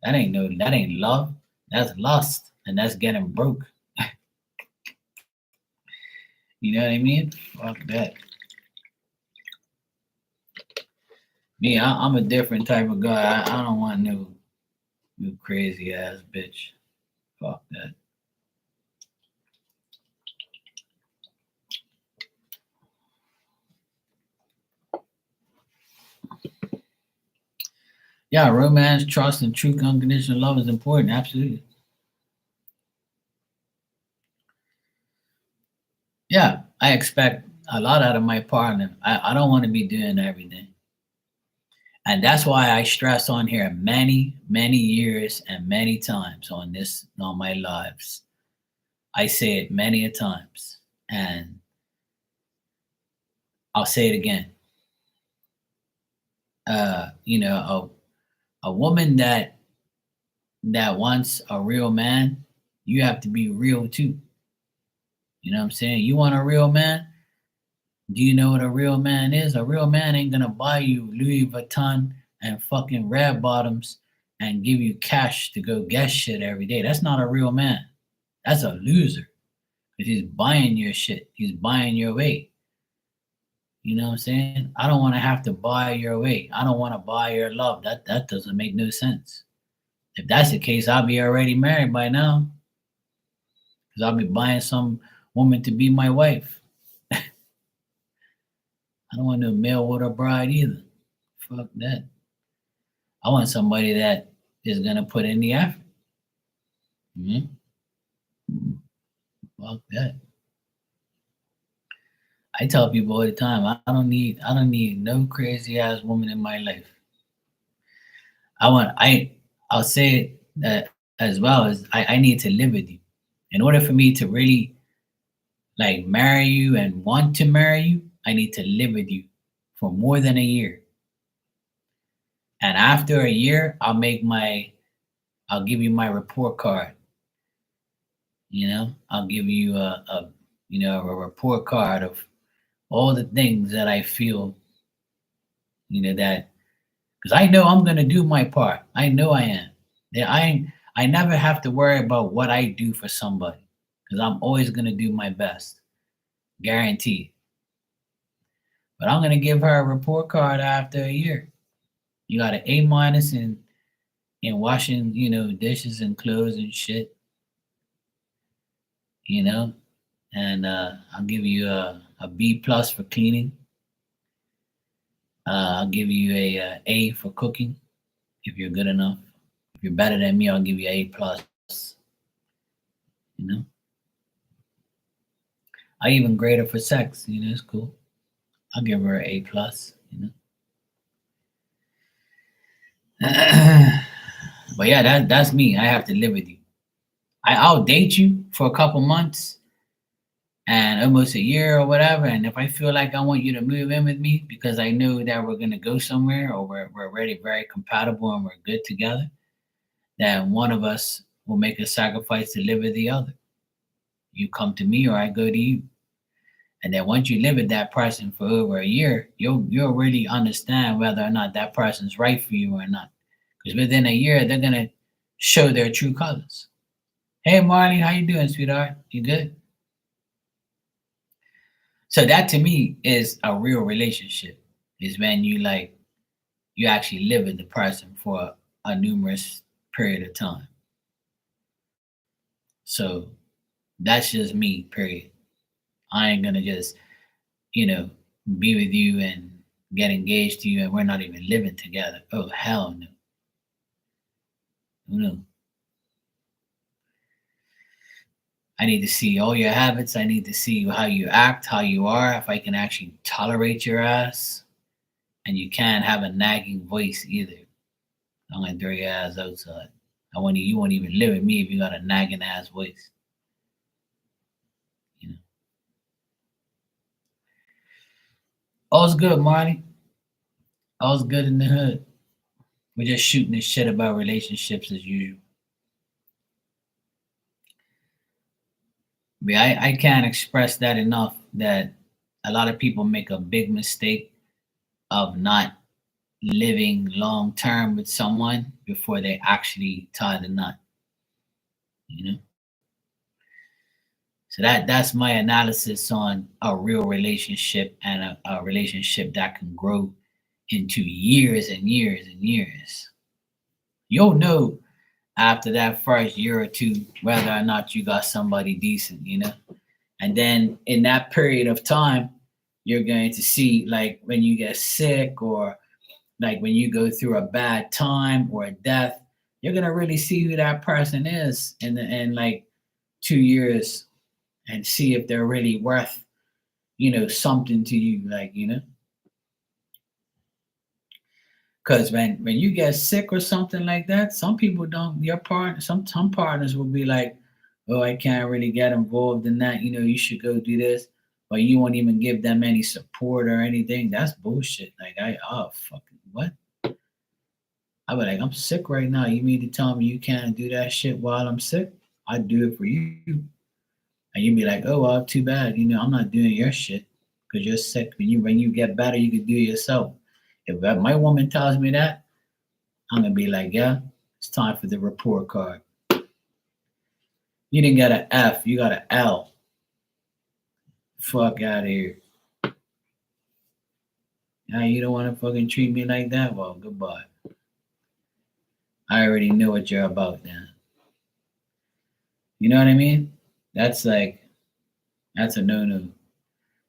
Speaker 1: That ain't love. That's lust, and that's getting broke. You know what I mean? Fuck that. Me, I'm a different type of guy. I don't want no crazy ass bitch. Fuck that. Yeah, romance, trust, and true unconditional love is important. Absolutely. Yeah, I expect a lot out of my partner. I don't want to be doing everything. And that's why I stress on here many, many years and many times on my lives. I say it many a times. And I'll say it again. A woman that wants a real man, you have to be real too. You know what I'm saying? You want a real man? Do you know what a real man is? A real man ain't gonna buy you Louis Vuitton and fucking red bottoms and give you cash to go get shit every day. That's not a real man. That's a loser. Because he's buying your shit. He's buying your way. You know what I'm saying? I don't want to have to buy your way. I don't want to buy your love. That doesn't make no sense. If that's the case, I'll be already married by now. Because I'll be buying some woman to be my wife. I don't want no mail order bride either. Fuck that. I want somebody that is gonna put in the effort. Mhm. Fuck that. I tell people all the time, I don't need no crazy ass woman in my life. I'll say it as well as I need to live with you. In order for me to really like marry you and want to marry you, I need to live with you for more than a year. And after a year, I'll give you my report card. I'll give you a report card of all the things that I feel, that because I know I'm gonna do my part. I know I am. Yeah, I never have to worry about what I do for somebody because I'm always gonna do my best, guaranteed. But I'm gonna give her a report card after a year. You got an A minus in washing, dishes and clothes and shit, you know, and I'll give you a B plus for cleaning. I'll give you A for cooking if you're good enough. If you're better than me, I'll give you A plus. You know, I even grade her for sex. It's cool. I'll give her an A plus. But yeah, that's me. I have to live with you. I'll date you for a couple months and almost a year or whatever. And if I feel like I want you to move in with me because I know that we're gonna go somewhere or we're already very compatible and we're good together, then one of us will make a sacrifice to live with the other. You come to me or I go to you. And then once you live with that person for over a year, you'll really understand whether or not that person's right for you or not. Because within a year, they're gonna show their true colors. Hey Marley, how you doing, sweetheart? You good? So that to me is a real relationship. Is when you actually live with the person for a numerous period of time. So that's just me, period. I ain't gonna just, you know, be with you and get engaged to you and we're not even living together. Oh hell no. No. I need to see all your habits. I need to see how you act, how you are, if I can actually tolerate your ass. And you can't have a nagging voice either. I'm gonna throw your ass outside. You won't even live with me if you got a nagging ass voice. You know. All's good, Marty. All's good in the hood. We're just shooting this shit about relationships as usual. But I can't express that enough that a lot of people make a big mistake of not living long term with someone before they actually tie the knot. You know? So that's my analysis on a real relationship and a relationship that can grow into years and years and years. You'll know after that first year or two whether or not you got somebody decent. And then in that period of time, you're going to see like when you get sick or like when you go through a bad time or a death, you're gonna really see who that person is in like 2 years and see if they're really worth, something to you, because when you get sick or something like that, some people don't. Some partners will be like, "Oh, I can't really get involved in that. You should go do this," but you won't even give them any support or anything. That's bullshit. Like fucking what? I be like, I'm sick right now. You mean to tell me you can't do that shit while I'm sick? I'd do it for you. And you'd be like, oh well, too bad. I'm not doing your shit because you're sick. When you get better, you can do it yourself. If my woman tells me that, I'm gonna be like, yeah, it's time for the report card. You didn't get an F, you got an L. Fuck out of here. Now you don't want to fucking treat me like that? Well, goodbye. I already know what you're about now. You know what I mean? That's like, that's a no-no.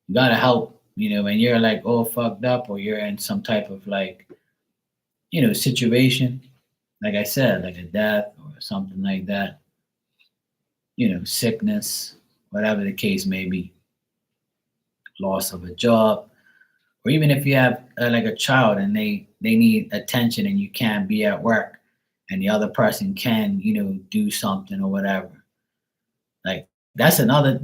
Speaker 1: You gotta help, when you're like all fucked up or you're in some type of like, situation, like I said, like a death or something like that, sickness, whatever the case may be, loss of a job, or even if you have like a child and they need attention and you can't be at work and the other person can, do something or whatever. Like that's another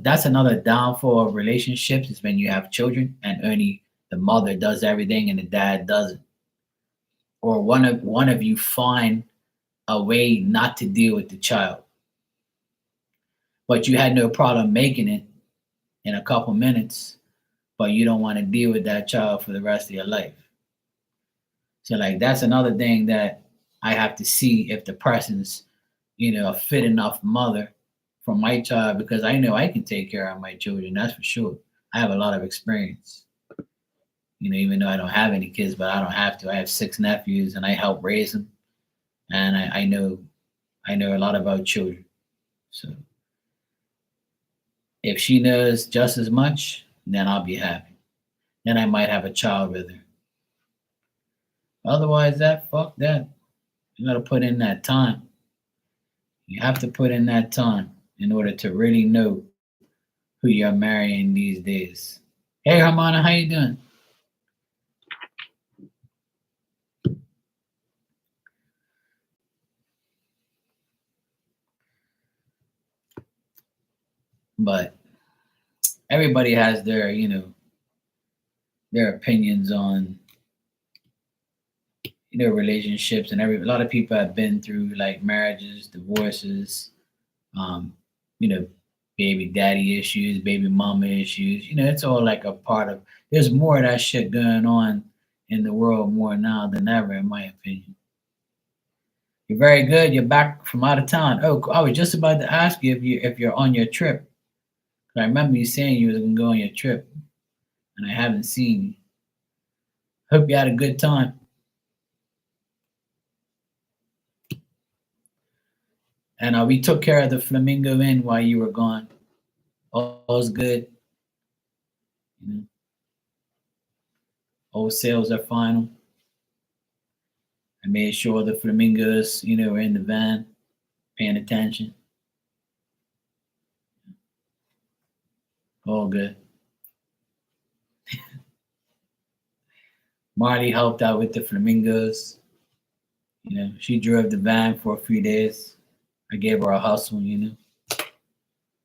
Speaker 1: downfall of relationships is when you have children and only the mother does everything and the dad doesn't. Or one of you find a way not to deal with the child. But you had no problem making it in a couple minutes, but you don't want to deal with that child for the rest of your life. So like that's another thing that I have to see if the person's, a fit enough mother for my child because I know I can take care of my children, that's for sure. I have a lot of experience. Even though I don't have any kids, but I don't have to. I have 6 nephews and I help raise them. And I know a lot about children. So if she knows just as much, then I'll be happy. Then I might have a child with her. Otherwise, fuck that. You gotta put in that time. You have to put in that time in order to really know who you're marrying these days. Hey, Harmona, how you doing? But everybody has their opinions on relationships, and a lot of people have been through like marriages, divorces, um, you know, baby daddy issues, baby mama issues. It's all like a part of. There's more of that shit going on in the world more now than ever, in my opinion. You're very good. You're back from out of town. Oh, I was just about to ask you if you're on your trip. I remember you saying you was gonna go on your trip, and I haven't seen you. Hope you had a good time. And we took care of the Flamingo Inn while you were gone. All's good. You know, all sales are final. I made sure the flamingos, were in the van, paying attention. All good. Marty helped out with the flamingos. She drove the van for a few days. I gave her a hustle.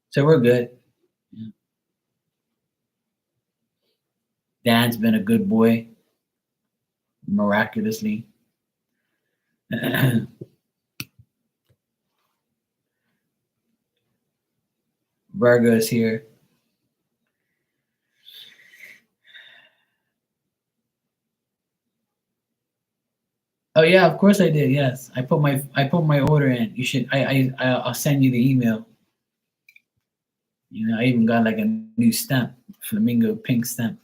Speaker 1: So we're good. Yeah. Dan's been a good boy, miraculously. Virgo's here. Oh yeah, of course I did. Yes, I put my order in. You should. I'll send you the email. I even got like a new stamp, flamingo pink stamp.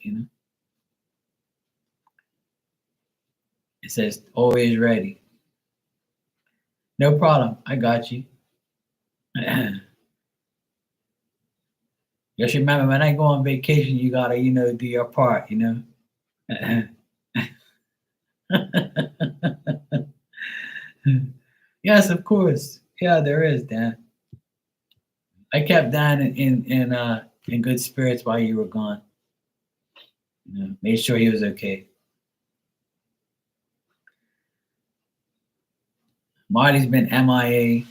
Speaker 1: It says always ready. No problem. I got you. Just remember when I go on vacation, you gotta, do your part. Yes, of course. Yeah, there is, Dan. I kept Dan in good spirits while you were gone. Made sure he was okay. Marty's been MIA,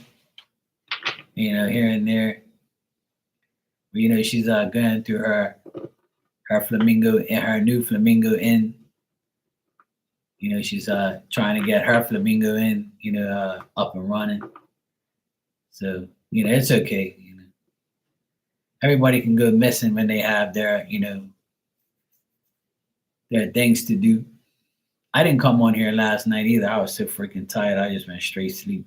Speaker 1: here and there. But, she's going through her flamingo and her new flamingo in. She's trying to get her flamingo in, up and running. So, it's okay. Everybody can go missing when they have their things to do. I didn't come on here last night either. I was so freaking tired. I just went straight sleep.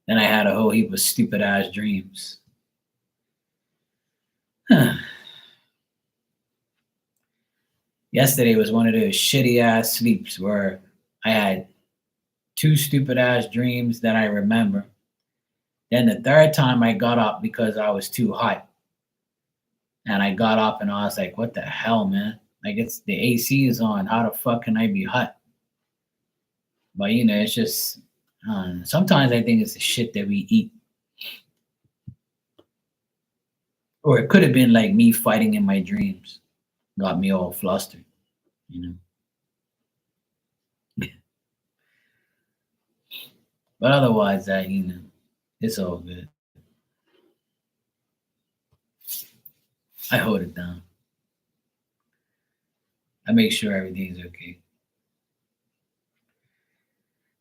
Speaker 1: Then I had a whole heap of stupid ass dreams. Yesterday was one of those shitty ass sleeps where I had two stupid ass dreams that I remember. Then the third time I got up because I was too hot. And I got up and I was like, what the hell, man? Like it's the AC is on. How the fuck can I be hot? But it's just sometimes I think it's the shit that we eat. Or it could have been like me fighting in my dreams. Got me all flustered, you know. But otherwise it's all good. I hold it down. I make sure everything's okay.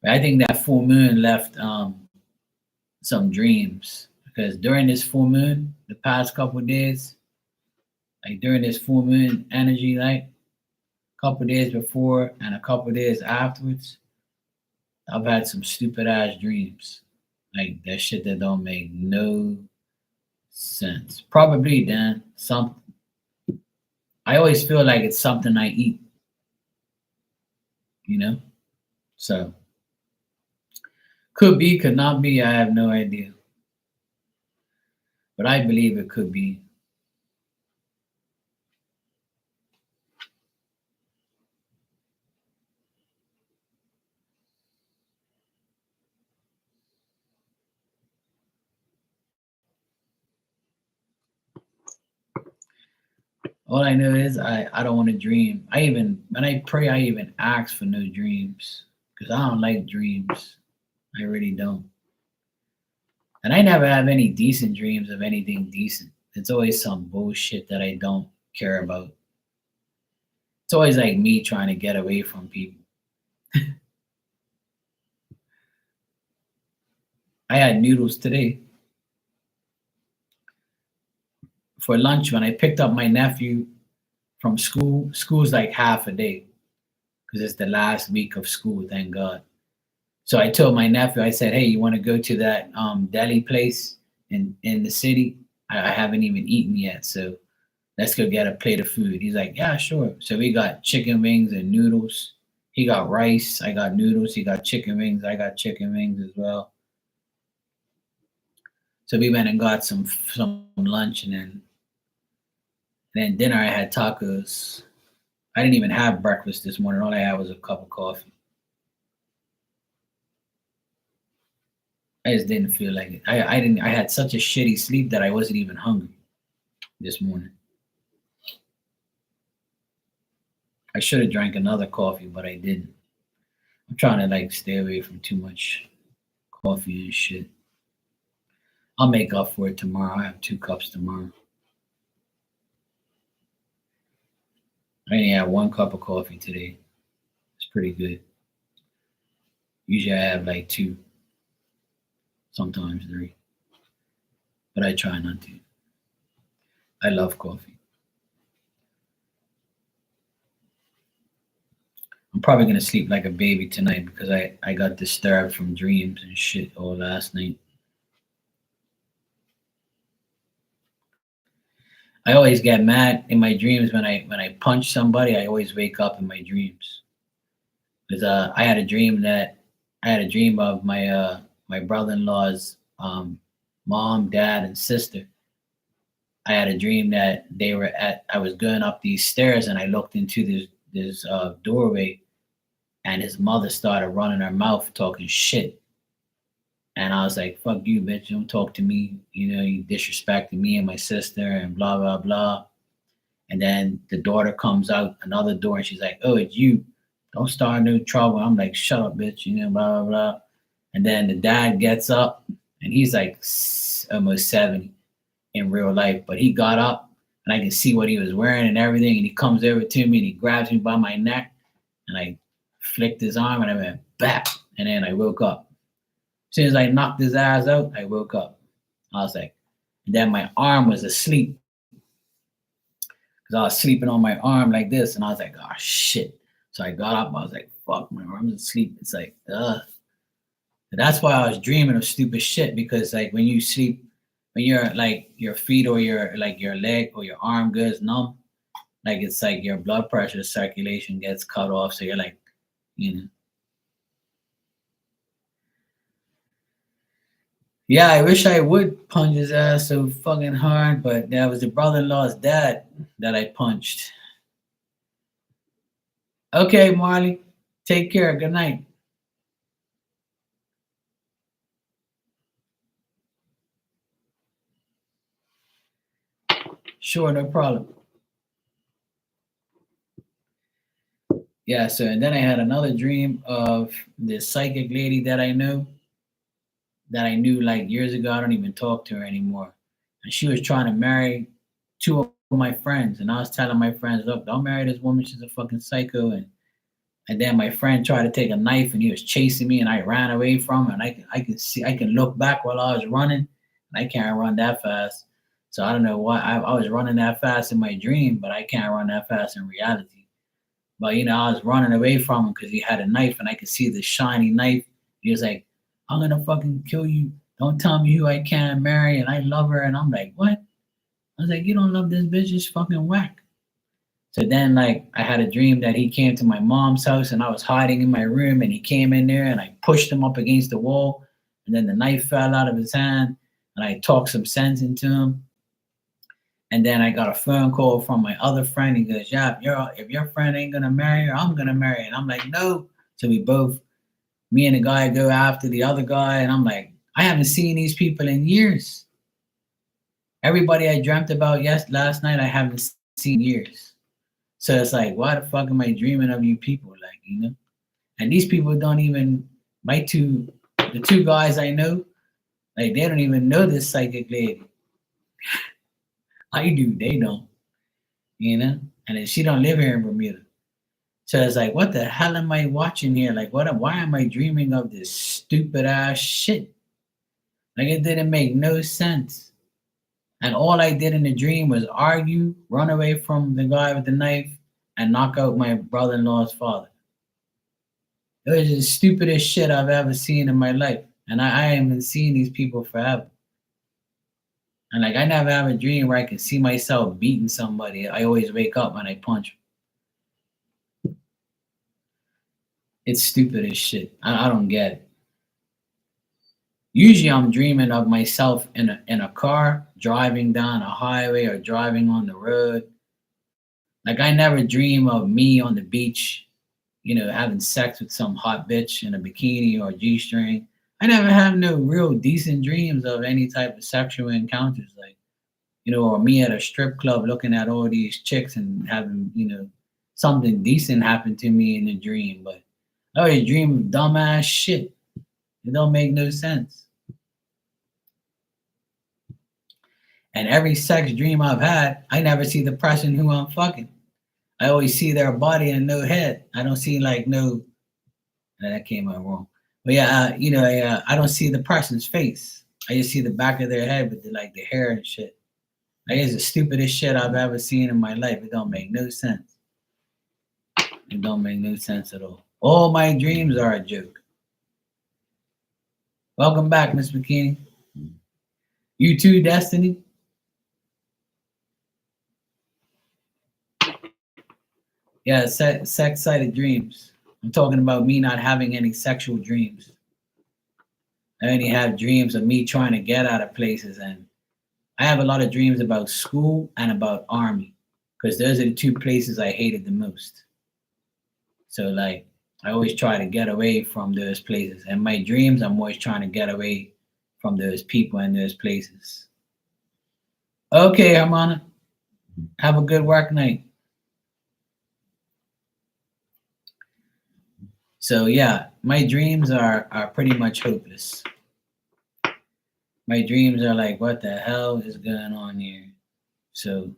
Speaker 1: But I think that full moon left some dreams because during this full moon, the past couple of days, like during this full moon energy, like a couple of days before and a couple of days afterwards, I've had some stupid ass dreams, like that shit that don't make no sense. Probably then something. I always feel like it's something I eat, you know. So could be, could not be. I have no idea, but I believe it could be. All I know is I don't want to dream. I even when I pray, I even ask for no dreams because I don't like dreams. I really don't. And I never have any decent dreams of anything decent. It's always some bullshit that I don't care about. It's always like me trying to get away from people. I had noodles today for lunch when I picked up my nephew from school. School's like half a day because it's the last week of school, thank God. So I told my nephew, I said, "Hey, you want to go to that deli place in the city? I haven't even eaten yet, so let's go get a plate of food." He's like, "Yeah, sure." So we got chicken wings and noodles. He got rice. I got noodles. He got chicken wings. I got chicken wings as well. So we went and got some lunch, and then dinner. I had tacos. I didn't even have breakfast this morning. All I had was a cup of coffee. I just didn't feel like it. I didn't. I had such a shitty sleep that I wasn't even hungry this morning. I should have drank another coffee, but I didn't. I'm trying to like stay away from too much coffee and shit. I'll make up for it tomorrow. I have 2 cups tomorrow. I only had 1 cup of coffee today. It's pretty good. Usually I have like two, sometimes three, but I try not to. I love coffee. I'm probably gonna sleep like a baby tonight because I got disturbed from dreams and shit all last night. I always get mad in my dreams when I punch somebody. I always wake up in my dreams because I had a dream of my brother-in-law's mom, dad, and sister. I had a dream that they were at. I was going up these stairs and I looked into this doorway, and his mother started running her mouth talking shit. And I was like, "Fuck you, bitch! Don't talk to me. You disrespecting me and my sister and blah blah blah." And then the daughter comes out another door and she's like, "Oh, it's you. Don't start no trouble." I'm like, "Shut up, bitch," blah, blah, blah. And then the dad gets up and he's like almost 70 in real life, but he got up and I can see what he was wearing and everything. And he comes over to me and he grabs me by my neck and I flicked his arm and I went back. And then I woke up. As soon as I knocked his ass out, I woke up. I was like, and then my arm was asleep because I was sleeping on my arm like this, and I was like, "Oh shit!" So I got up. I was like, "Fuck, my arm's asleep." It's like, ugh. And that's why I was dreaming of stupid shit because like when you sleep, when you're like your feet or your leg or your arm goes numb, Like it's like your blood pressure circulation gets cut off, so you're like, you know. Yeah, I wish I would punch his ass so fucking hard, but that was the brother-in-law's dad that I punched. Okay, Marley, take care. Good night. Sure, no problem. Yeah, so and then I had another dream of this psychic lady that I knew like years ago. I don't even talk to her anymore. And she was trying to marry two of my friends. And I was telling my friends, look, don't marry this woman. She's a fucking psycho. And then my friend tried to take a knife and he was chasing me and I ran away from him. And I could see, I can look back while I was running and I can't run that fast. So I don't know why I was running that fast in my dream, but I can't run that fast in reality. But you know, I was running away from him because he had a knife and I could see the shiny knife. He was like, I'm gonna fucking kill you. Don't tell me who I can't marry and I love her. And I'm like, what? I was like, you don't love this bitch, it's fucking whack. So then like I had a dream that he came to my mom's house and I was hiding in my room and he came in there and I pushed him up against the wall and then the knife fell out of his hand and I talked some sense into him. And then I got a phone call from my other friend. He goes, yeah, if your friend ain't gonna marry her, I'm gonna marry her. And I'm like, no. So we both, me and the guy go after the other guy, and I'm like, I haven't seen these people in years. Everybody I dreamt about last night, I haven't seen years. So it's like, why the fuck am I dreaming of you people? Like, you know? And these people don't even, the two guys I know, like they don't even know this psychic lady. I do, they don't, you know? And then she don't live here in Bermuda. So it's like, what the hell am I watching here? Like, why am I dreaming of this stupid ass shit? Like, it didn't make no sense. And all I did in the dream was argue, run away from the guy with the knife, and knock out my brother in law's father. It was the stupidest shit I've ever seen in my life. And I haven't seen these people forever. And like, I never have a dream where I can see myself beating somebody. I always wake up and I punch. It's stupid as shit. I don't get it. Usually I'm dreaming of myself in a car driving down a highway or driving on the road. Like I never dream of me on the beach, you know, having sex with some hot bitch in a bikini or G-string. I never have no real decent dreams of any type of sexual encounters, like, you know, or me at a strip club looking at all these chicks and having, you know, something decent happen to me in a dream. But I always dream of dumbass shit. It don't make no sense. And every sex dream I've had, I never see the person who I'm fucking. I always see their body and no head. I don't see like no. That came out wrong. But yeah, you know, I don't see the person's face. I just see the back of their head with like the hair and shit. Like it's the stupidest shit I've ever seen in my life. It don't make no sense. It don't make no sense at all. All my dreams are a joke. Welcome back, Miss McKinney. You too, Destiny. Yeah, sex-sided dreams. I'm talking about me not having any sexual dreams. I only have dreams of me trying to get out of places, and I have a lot of dreams about school and about army, because those are the two places I hated the most. So like, I always try to get away from those places. And my dreams, I'm always trying to get away from those people and those places. Okay, Hermana, have a good work night. So yeah, my dreams are pretty much hopeless. My dreams are like, what the hell is going on here? So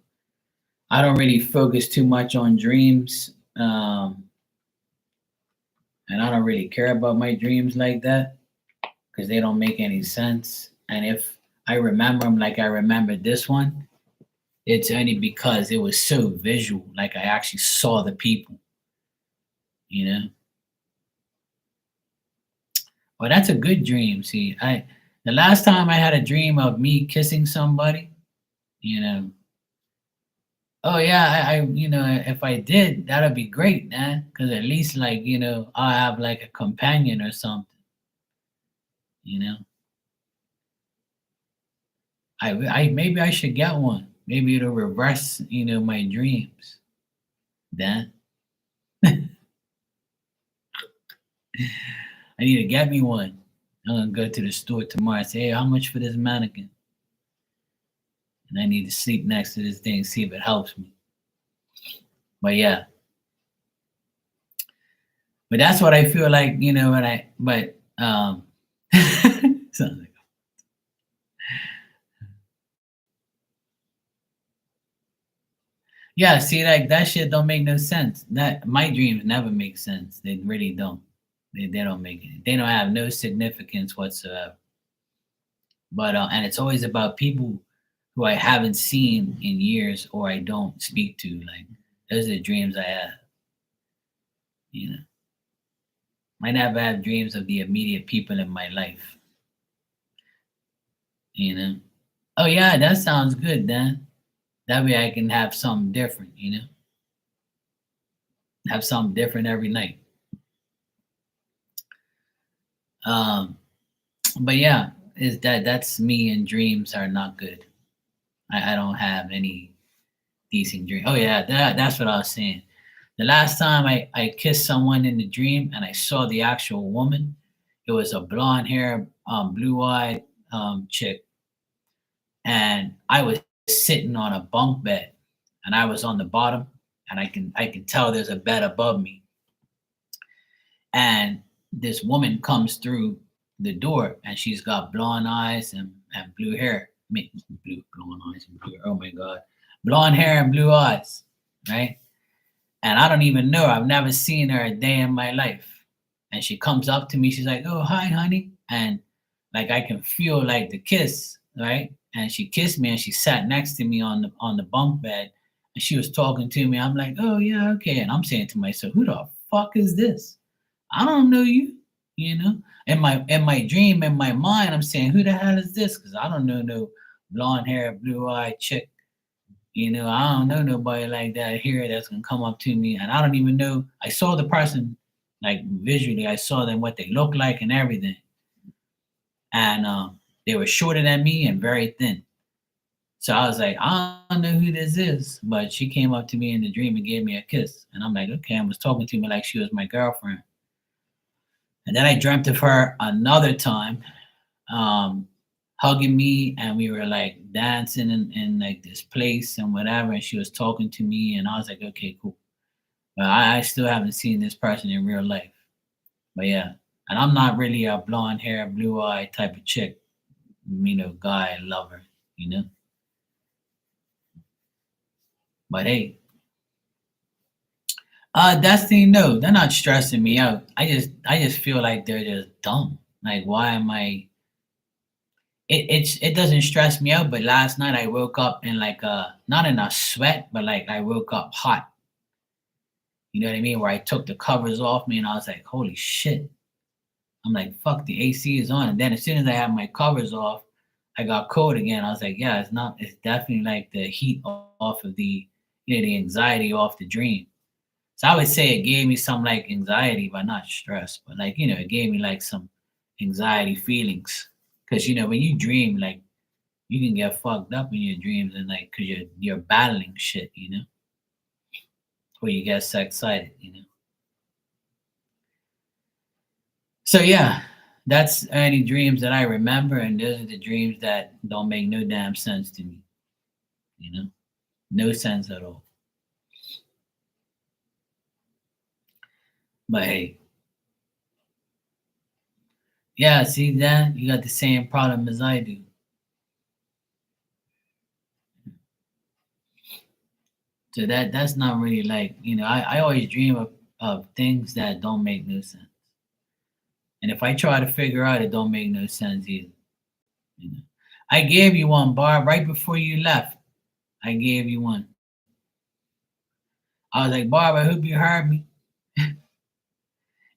Speaker 1: I don't really focus too much on dreams, and I don't really care about my dreams like that because they don't make any sense. And if I remember them like I remember this one, it's only because it was so visual, like I actually saw the people, you know. Well, that's a good dream. See, I the last time I had a dream of me kissing somebody, you know, Oh yeah, if I did, that'd be great, man. Because at least, like, I'll have like a companion or something. You know, maybe I should get one. Maybe it'll reverse, my dreams. Then I need to get me one. I'm gonna go to the store tomorrow and say, hey, how much for this mannequin? And I need to sleep next to this thing, see if it helps me. But yeah, but that's what I feel like, when sounds like, yeah, see, like that shit don't make no sense. That my dreams never make sense. They really don't. They don't make it. They don't have no significance whatsoever. But and it's always about people who I haven't seen in years or I don't speak to. Like those are the dreams I have. You know, I never have dreams of the immediate people in my life. You know. Oh yeah, that sounds good, Dan. That way I can have something different. Have something different every night. Um, but yeah, is that's me and dreams are not good. I don't have any decent dream. Oh yeah, that's what I was saying. The last time I kissed someone in the dream and I saw the actual woman, it was a blonde hair, blue eyed chick, and I was sitting on a bunk bed, and I was on the bottom, and I can tell there's a bed above me, and this woman comes through the door, and she's got blonde eyes and blue hair. I mean, blonde eyes and blue hair. Oh my god, blonde hair and blue eyes, right? And I don't even know her. I've never seen her a day in my life. And she comes up to me. She's like, "Oh, hi, honey," and like I can feel like the kiss, right? And she kissed me, and she sat next to me on the bunk bed, and she was talking to me. I'm like, "Oh yeah, okay," and I'm saying to myself, "Who the fuck is this? I don't know you." You know, in my dream, in my mind, I'm saying, "Who the hell is this?" Because I don't know no blonde hair, blue eyed chick. I don't know nobody like that here that's gonna come up to me, and I don't even know. I saw the person like visually. I saw them what they look like and everything, and they were shorter than me and very thin. So I was like, I don't know who this is, but she came up to me in the dream and gave me a kiss, and I'm like, okay, and was talking to me like she was my girlfriend. And then I dreamt of her another time, um, hugging me, and we were like dancing in like this place and whatever, and she was talking to me, and I was like, okay, cool. But I still haven't seen this person in real life. But yeah, and I'm not really a blonde hair, blue eye type of chick, guy lover, you know. But hey, Destiny, no, they're not stressing me out. I just feel like they're just dumb. Like, why am I? It doesn't stress me out. But last night I woke up in like not in a sweat, but like I woke up hot. You know what I mean? Where I took the covers off me and I was like, holy shit. I'm like, fuck, the AC is on. And then as soon as I have my covers off, I got cold again. I was like, yeah, it's definitely like the heat off of the anxiety off the dream. So I would say it gave me some like anxiety, but not stress. But like, it gave me like some anxiety feelings. Cause when you dream, like you can get fucked up in your dreams and like, cause you're battling shit, or you get so excited. So yeah, that's any dreams that I remember, and those are the dreams that don't make no damn sense to me. You know, no sense at all. But hey, yeah, see that you got the same problem as I do. So that's not really like I always dream of things that don't make no sense, and if I try to figure out, it don't make no sense either. You know, I gave you one, Barb, right before you left. I gave you one. I was like, Barb, I hope you heard me.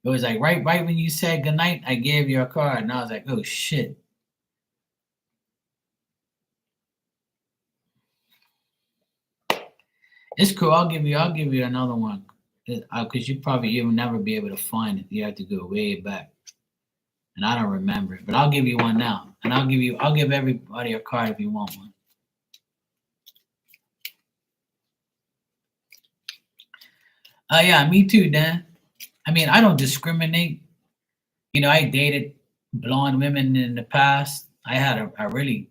Speaker 1: It was like right when you said goodnight, I gave you a card, and I was like, oh shit. It's cool. I'll give you another one. Because you'll never be able to find it. You have to go way back. And I don't remember it. But I'll give you one now. And I'll give everybody a card if you want one. Yeah, me too, Dan. I mean, I don't discriminate. I dated blonde women in the past. I had a really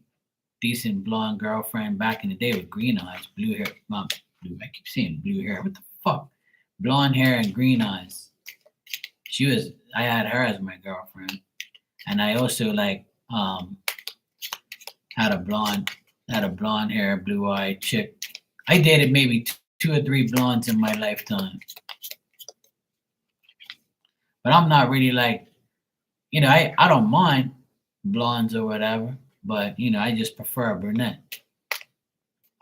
Speaker 1: decent blonde girlfriend back in the day with green eyes, blue hair. Mom, blue. I keep saying blue hair. What the fuck? Blonde hair and green eyes. I had her as my girlfriend. And I also had a blonde hair, blue eyed chick. I dated maybe two or three blondes in my lifetime. But I'm not really I don't mind blondes or whatever, but I just prefer a brunette.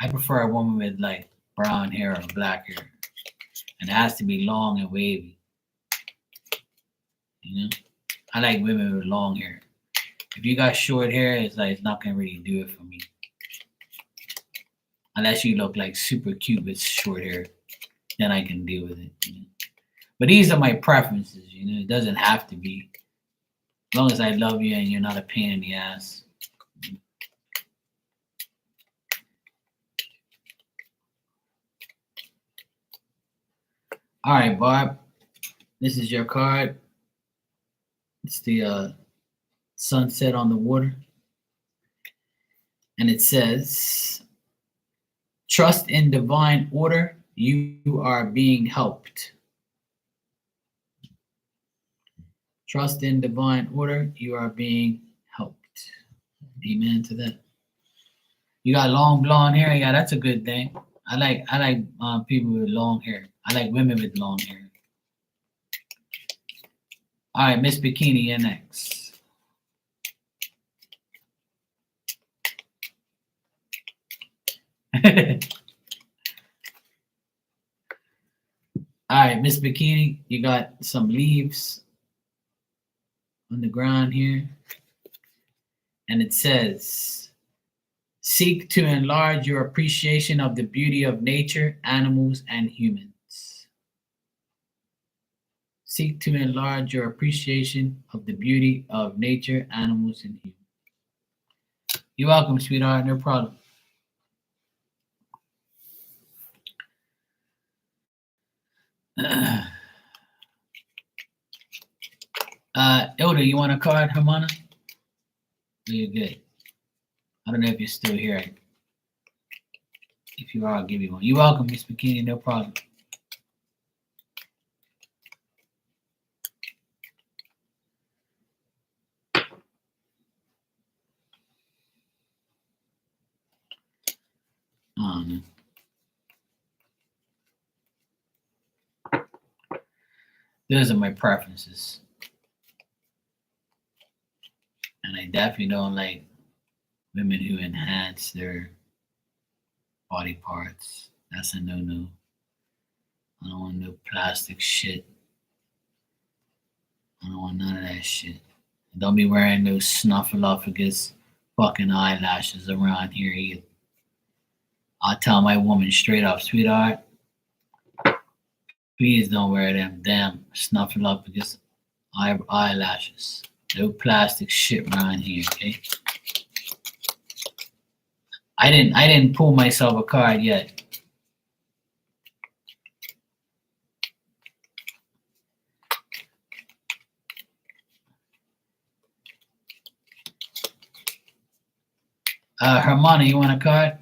Speaker 1: I prefer a woman with brown hair or black hair. And it has to be long and wavy. I like women with long hair. If you got short hair, it's not gonna really do it for me. Unless you look super cute with short hair, then I can deal with it. But these are my preferences. It doesn't have to be. As long as I love you and you're not a pain in the ass. All right, Barb. This is your card. It's the sunset on the water. And it says, trust in divine order. You are being helped. Trust in divine order. You are being helped. Amen to that. You got long blonde hair. Yeah, that's a good thing. I like people with long hair. I like women with long hair. All right, Miss Bikini, you're next. All right, Miss Bikini, you got some leaves on the ground here. And it says, seek to enlarge your appreciation of the beauty of nature, animals, and humans. Seek to enlarge your appreciation of the beauty of nature, animals, and humans. You're welcome, sweetheart. No problem. Elder, you want a card, Hermana? You're good. I don't know if you're still here. If you are, I'll give you one. You're welcome, Miss Bikini. No problem. Oh, no. Those are my preferences. And I definitely don't like women who enhance their body parts. That's a no-no. I don't want no plastic shit. I don't want none of that shit. Don't be wearing those snuffleupagus fucking eyelashes around here either. I'll tell my woman straight up, sweetheart, please don't wear them damn snuffleupagus eyelashes. No plastic shit around here, okay? I didn't pull myself a card yet. Hermana, you want a card?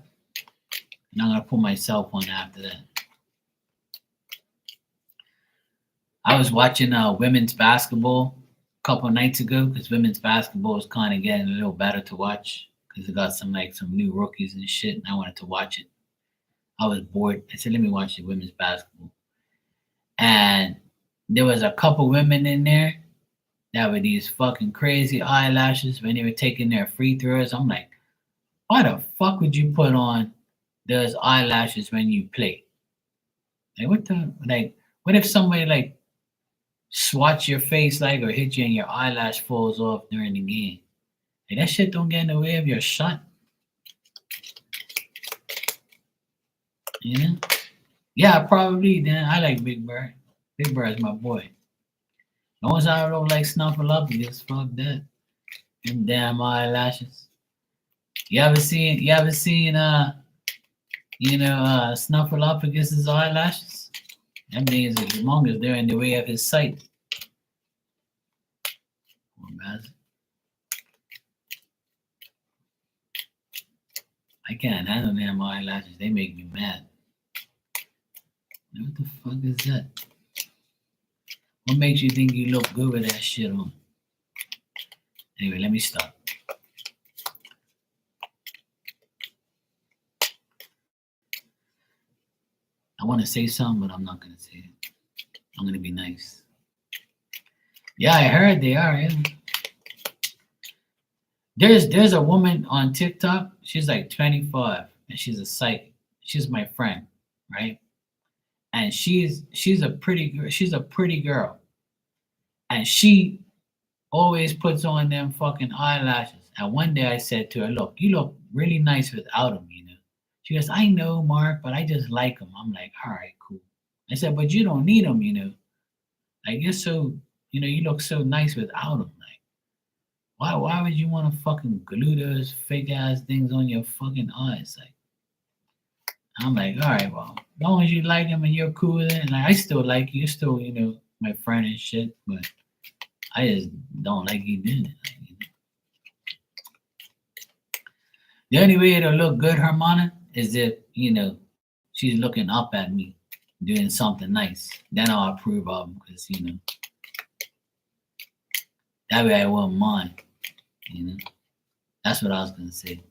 Speaker 1: And I'm gonna pull myself one after that. I was watching women's basketball a couple of nights ago because women's basketball is kind of getting a little better to watch because it got some new rookies and shit, and I wanted to watch it. I was bored. I said, let me watch the women's basketball. And there was a couple women in there that were these fucking crazy eyelashes when they were taking their free throws. I'm like, why the fuck would you put on those eyelashes when you play? What if somebody swat your face or hit you and your eyelash falls off during the game? That shit don't get in the way of your shot. You know? Yeah, probably. Then I like Big Bird. Big Bird's my boy. The ones I don't like Snuffleupagus. Fuck that. Them damn eyelashes. You ever seen Snuffleupagus's eyelashes? Them things are humongous. They're in the way of his sight. I can't handle them eyelashes. They make me mad. What the fuck is that? What makes you think you look good with that shit on? Anyway, let me stop. I want to say something, but I'm not going to say it. I'm going to be nice. Yeah, I heard they are. Yeah. There's a woman on TikTok. She's like 25, and she's a psychic. She's my friend, right? And she's a pretty girl. She's a pretty girl, and she always puts on them fucking eyelashes. And one day I said to her, "Look, you look really nice without them, you know." She goes, "I know, Mark, but I just like them." I'm like, "All right, cool." I said, "But you don't need them, you know. Like you're so, you look so nice without them. Like, why would you want to fucking glue those fake ass things on your fucking eyes?" Like, I'm like, "All right, well, as long as you like them and you're cool with it, and I still like you, you're still, my friend and shit, but I just don't like you doing it." Like, the only way it'll look good, Hermana, is if, she's looking up at me doing something nice. Then I'll approve of them because, that way I won't mind, you know. That's what I was going to say. But,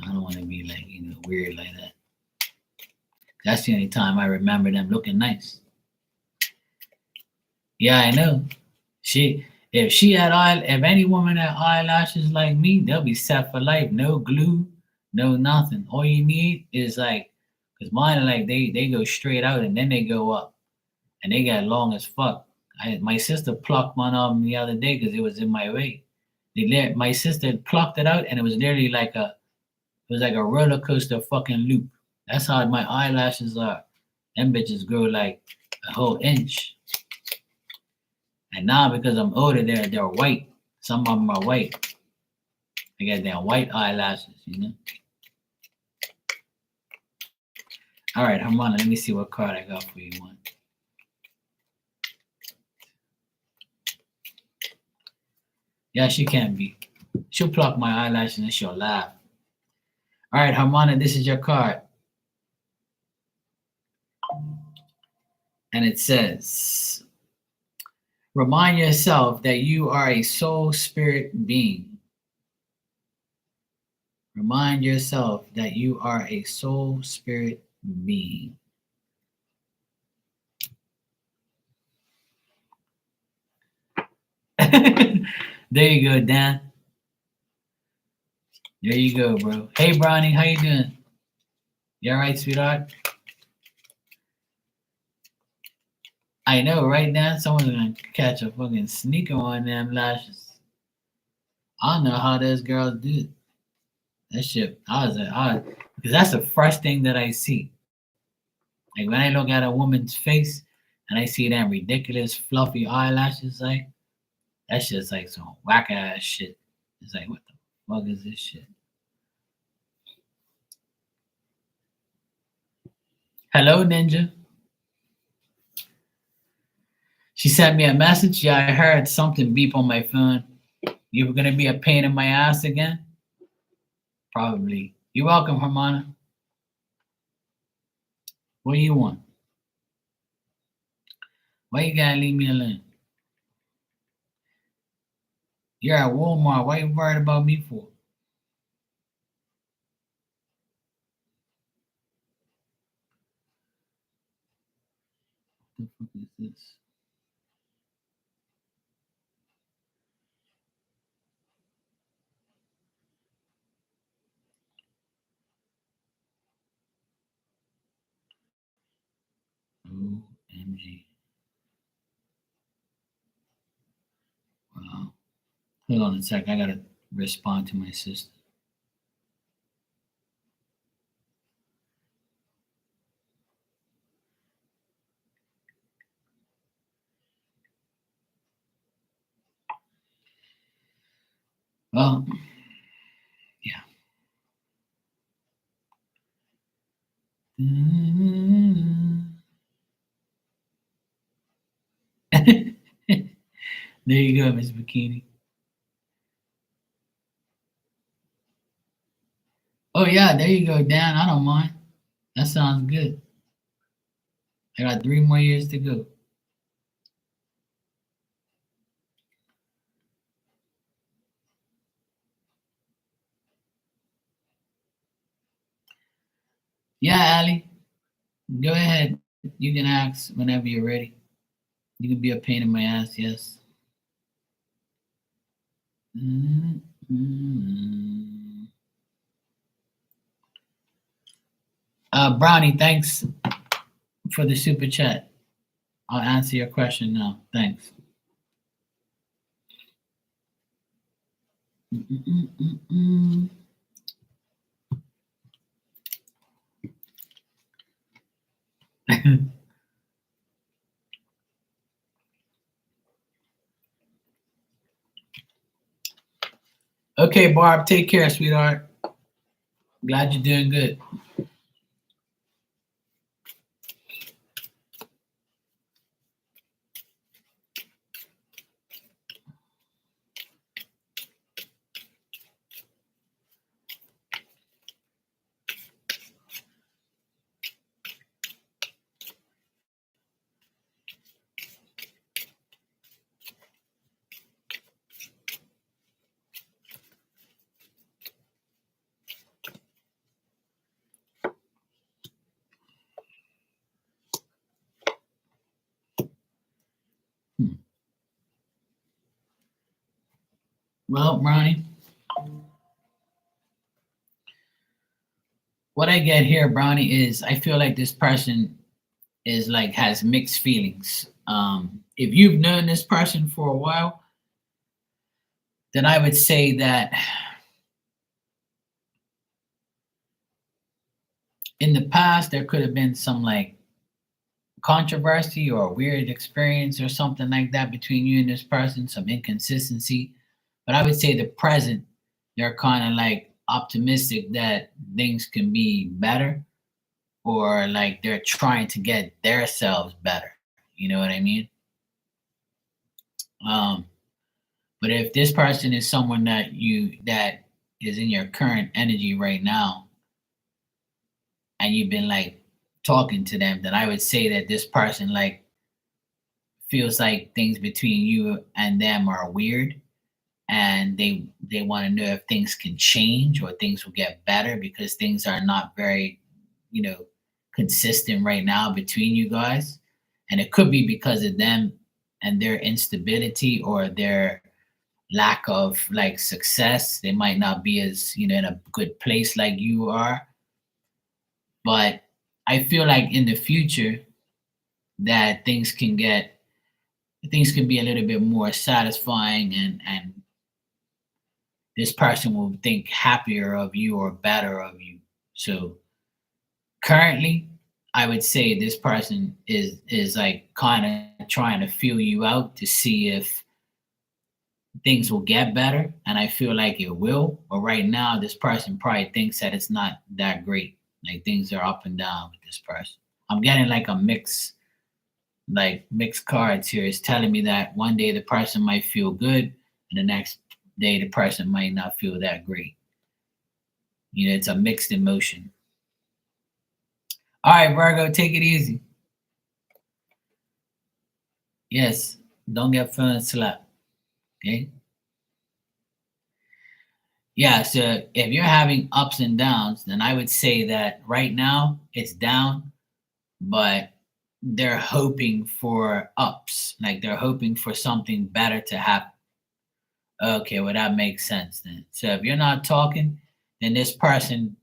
Speaker 1: I don't want to be like, weird like that. That's the only time I remember them looking nice. Yeah, I know. If any woman had eyelashes like me, they'll be set for life. No glue, no nothing. All you need is like, cause mine are like they go straight out and then they go up, and they got long as fuck. My sister plucked one of them the other day because it was in my way. My sister plucked it out and it was literally like a roller coaster fucking loop. That's how my eyelashes are. Them bitches grow like a whole inch. And now because I'm older, they're white. Some of them are white. They got damn white eyelashes. All right, Harmona, let me see what card I got for you. One. Yeah, she can be. She'll pluck my eyelashes and she'll laugh. All right, Harmona, this is your card. And it says, remind yourself that you are a soul spirit being. Remind yourself that you are a soul spirit being. There you go, Dan. There you go, bro. Hey, Brownie, how you doing? You all right, sweetheart? I know, right now someone's gonna catch a fucking sneaker on them lashes. I don't know how those girls do it. That shit, because that's the first thing that I see. Like when I look at a woman's face and I see them ridiculous fluffy eyelashes, like that's just like some whack ass shit. It's like, what the fuck is this shit? Hello, Ninja. She sent me a message. Yeah, I heard something beep on my phone. You were gonna be a pain in my ass again? Probably. You're welcome, Hermana. What do you want? Why you gotta leave me alone? You're at Walmart. Why you worried about me for? What the fuck is this? OMG. Wow. Hold on a sec. I gotta respond to my sister. Well, yeah. There you go, Miss Bikini. Oh yeah, there you go, Dan. I don't mind. That sounds good. I got 3 more years to go. Yeah, Ali, go ahead. You can ask whenever you're ready. You can be a pain in my ass, yes. Mm-hmm. Brownie, thanks for the super chat. I'll answer your question now. Thanks. Mm-mm-mm-mm. Okay, Barb, take care, sweetheart. Glad you're doing good. Hmm. Well, Brownie, what I get here, Brownie, is I feel like this person is like has mixed feelings. If you've known this person for a while, then I would say that in the past there could have been some like controversy or a weird experience or something like that between you and this person, some inconsistency. But I would say the present, they're kind of like optimistic that things can be better, or like they're trying to get themselves better. You know what I mean? Um, but if this person is someone that is in your current energy right now, and you've been like talking to them, then I would say that this person like feels like things between you and them are weird, and they want to know if things can change or things will get better, because things are not very, you know, consistent right now between you guys. And it could be because of them and their instability or their lack of like success. They might not be as, you know, in a good place like you are. But I feel like in the future that things can be a little bit more satisfying, and this person will think happier of you or better of you. So currently, I would say this person is like kind of trying to feel you out to see if things will get better, and I feel like it will. But right now, this person probably thinks that it's not that great. Like things are up and down with this person. I'm getting like a mixed cards here. It's telling me that one day the person might feel good, and the next day the person might not feel that great. You know, it's a mixed emotion. All right, Virgo, take it easy. Yes, don't get feeling slapped. Okay. Yeah, so if you're having ups and downs, then I would say that right now it's down, but they're hoping for ups, like they're hoping for something better to happen. Okay, well, that makes sense then. So if you're not talking, then this person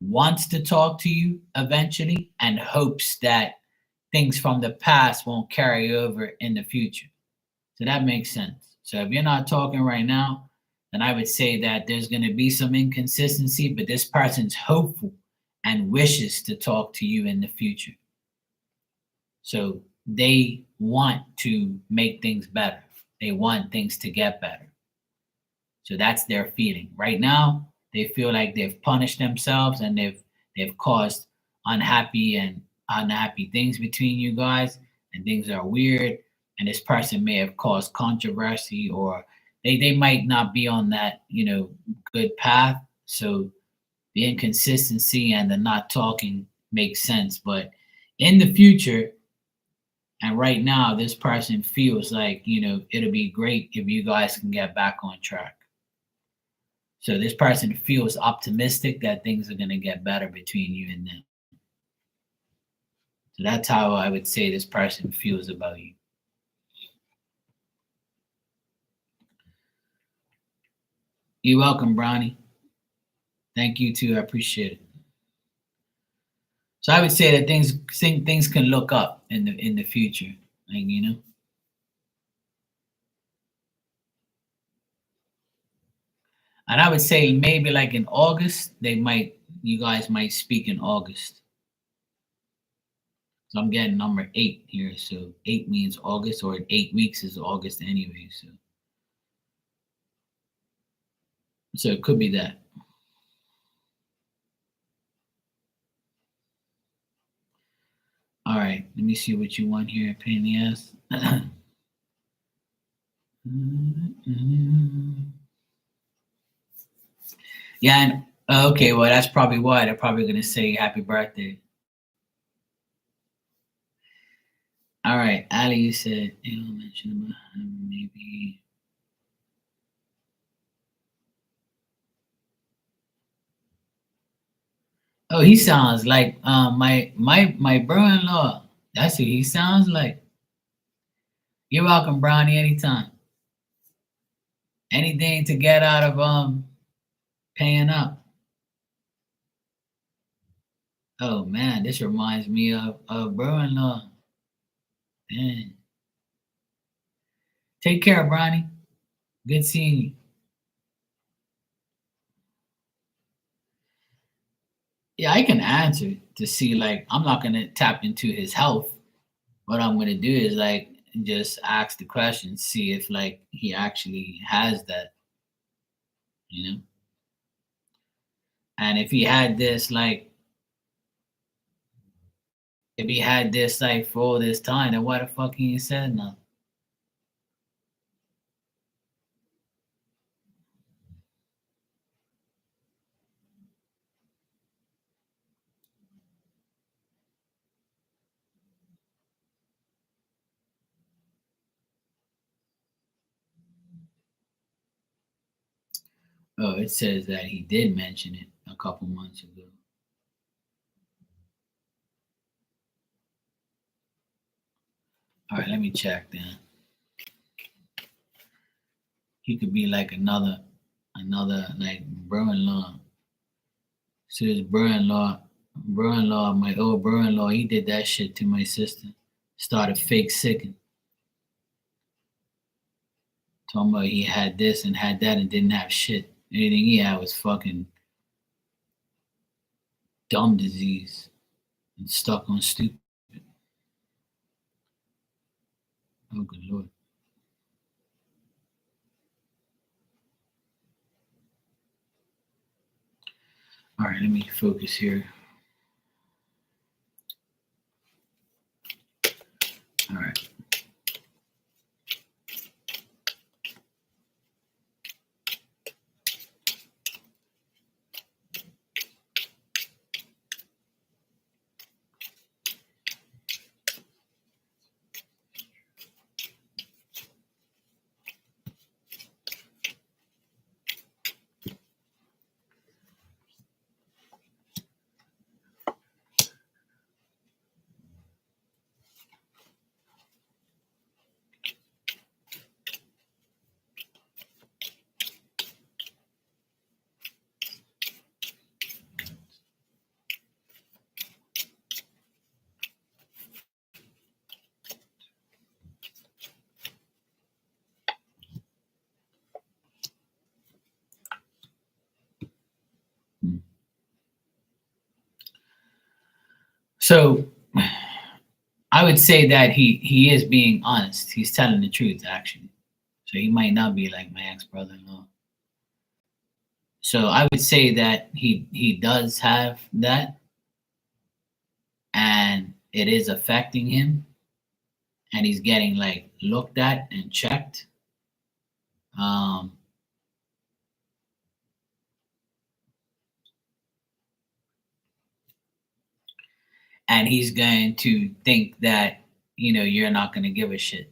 Speaker 1: wants to talk to you eventually and hopes that things from the past won't carry over in the future. So that makes sense. So if you're not talking right now, then I would say that there's going to be some inconsistency, but this person's hopeful and wishes to talk to you in the future. So they want to make things better. They want things to get better. So that's their feeling. Right now, they feel like they've punished themselves and they've caused unhappy things between you guys, and things are weird. And this person may have caused controversy, or they might not be on that good path. So the inconsistency and the not talking makes sense. But in the future, and right now, this person feels like, it'll be great if you guys can get back on track. So this person feels optimistic that things are going to get better between you and them. So that's how I would say this person feels about you. You're welcome, Bronny. Thank you too. I appreciate it. So I would say that things can look up in the future, like. And I would say maybe like in August, you guys might speak in August. So I'm getting number 8 here. So 8 means August, or 8 weeks is August anyway. So it could be that. All right, let me see what you want here, pain in the ass. Yeah, and okay, well that's probably why they're probably gonna say happy birthday. All right, Ali, you said you mentioned about maybe. Oh, he sounds like my brother-in-law. That's who he sounds like. You're welcome, Brownie, anytime. Anything to get out of paying up. Oh man, this reminds me of brother-in-law. Man. Take care, Brownie. Good seeing you. Yeah, I can answer to see, like, I'm not gonna tap into his health. What I'm gonna do is like just ask the question, see if like he actually has that, you know. And if he had this like if he had this like for all this time, then why the fuck he said nothing? Oh, it says that he did mention it a couple months ago. All right, let me check then. He could be like another like brother-in-law. So his brother-in-law, my old brother-in-law, he did that shit to my sister. Started fake sicking. Talking about he had this and had that and didn't have shit. Anything he had was fucking dumb disease and stuck on stupid. Oh good lord. All right, let me focus here. All right. So I would say that he is being honest. He's telling the truth actually. So he might not be like my ex brother-in-law. So I would say that he does have that, and it is affecting him, and he's getting like looked at and checked. Um, and he's going to think that you're not going to give a shit.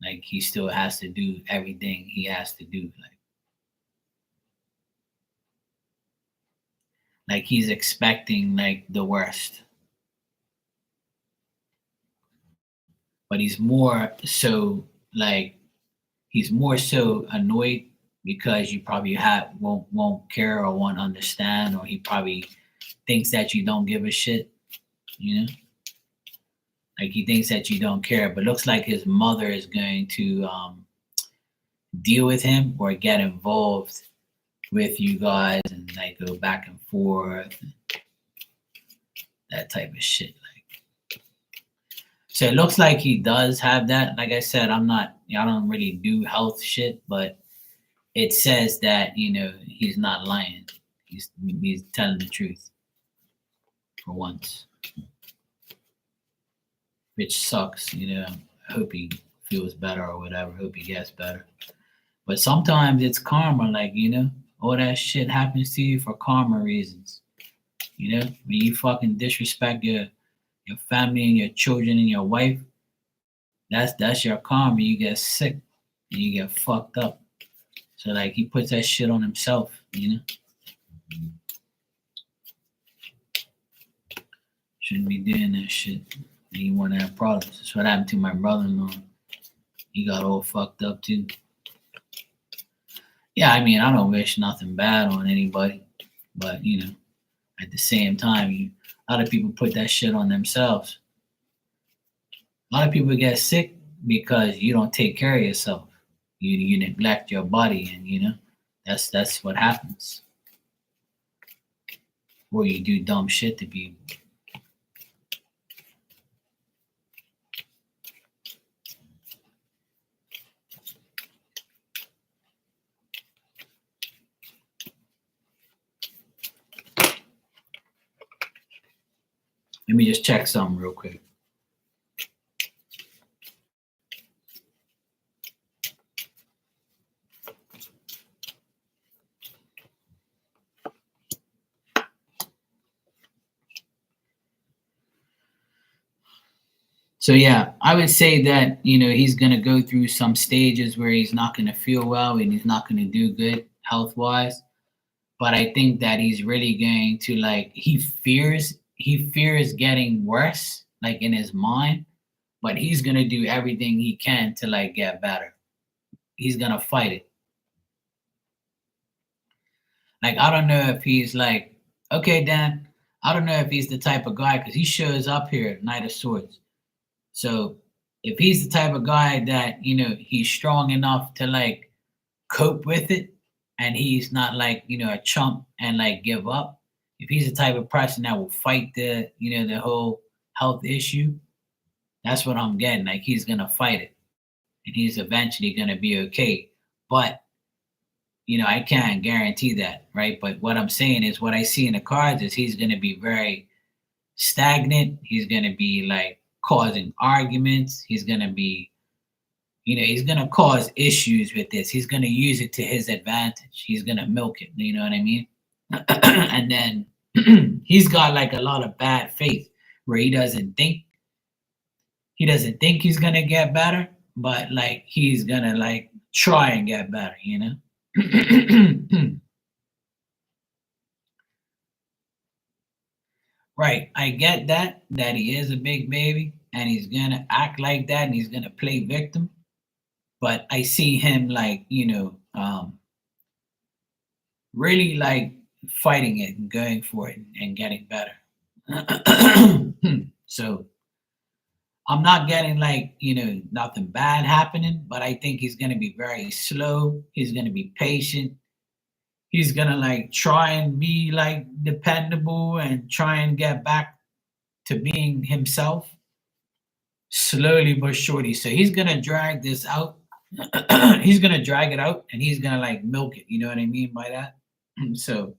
Speaker 1: Like he still has to do everything he has to do. Like he's expecting like the worst, but he's more so annoyed because you probably won't care or won't understand, or he probably thinks that you don't give a shit. You know, like he thinks that you don't care, but looks like his mother is going to deal with him or get involved with you guys and like go back and forth, that type of shit. Like, so it looks like he does have that. Like I said, I don't really do health shit, but it says that he's not lying. He's telling the truth for once, which sucks. I hope he feels better or whatever. Hope he gets better. But sometimes it's karma. Like all that shit happens to you for karma reasons. When you fucking disrespect your family and your children and your wife, that's your karma. You get sick and you get fucked up. So like he puts that shit on himself. Shouldn't be doing that shit. And you want to have problems. That's what happened to my brother-in-law. He got all fucked up too. Yeah, I mean, I don't wish nothing bad on anybody, but at the same time, a lot of people put that shit on themselves. A lot of people get sick because you don't take care of yourself. You neglect your body, and that's what happens. Or you do dumb shit to people. Let me just check something real quick. So yeah, I would say that he's gonna go through some stages where he's not gonna feel well and he's not gonna do good health wise. But I think that he's really going to like he fears getting worse, like in his mind, but he's gonna do everything he can to like get better. He's gonna fight it. Like I don't know if he's like, okay, Dan, I don't know if he's the type of guy because he shows up here at Knight of Swords. So if he's the type of guy that he's strong enough to like cope with it, and he's not like a chump and like give up. If he's the type of person that will fight the whole health issue, that's what I'm getting. Like he's gonna fight it, and he's eventually gonna be okay. But I can't guarantee that, right? But what I'm saying is, what I see in the cards is he's gonna be very stagnant. He's gonna be like causing arguments. He's gonna be he's going to cause issues with this. He's going to use it to his advantage. He's going to milk it. You know what I mean? And then he's got like a lot of bad faith where he doesn't think he's going to get better, but like he's going to like try and get better, Right. I get that he is a big baby and he's going to act like that and he's going to play victim. But I see him like really like fighting it and going for it and getting better. So I'm not getting like nothing bad happening, but I think he's going to be very slow. He's going to be patient. He's going to like try and be like dependable and try and get back to being himself slowly but surely. So he's going to drag this out. He's gonna drag it out and he's gonna like milk it. You know what I mean by that? So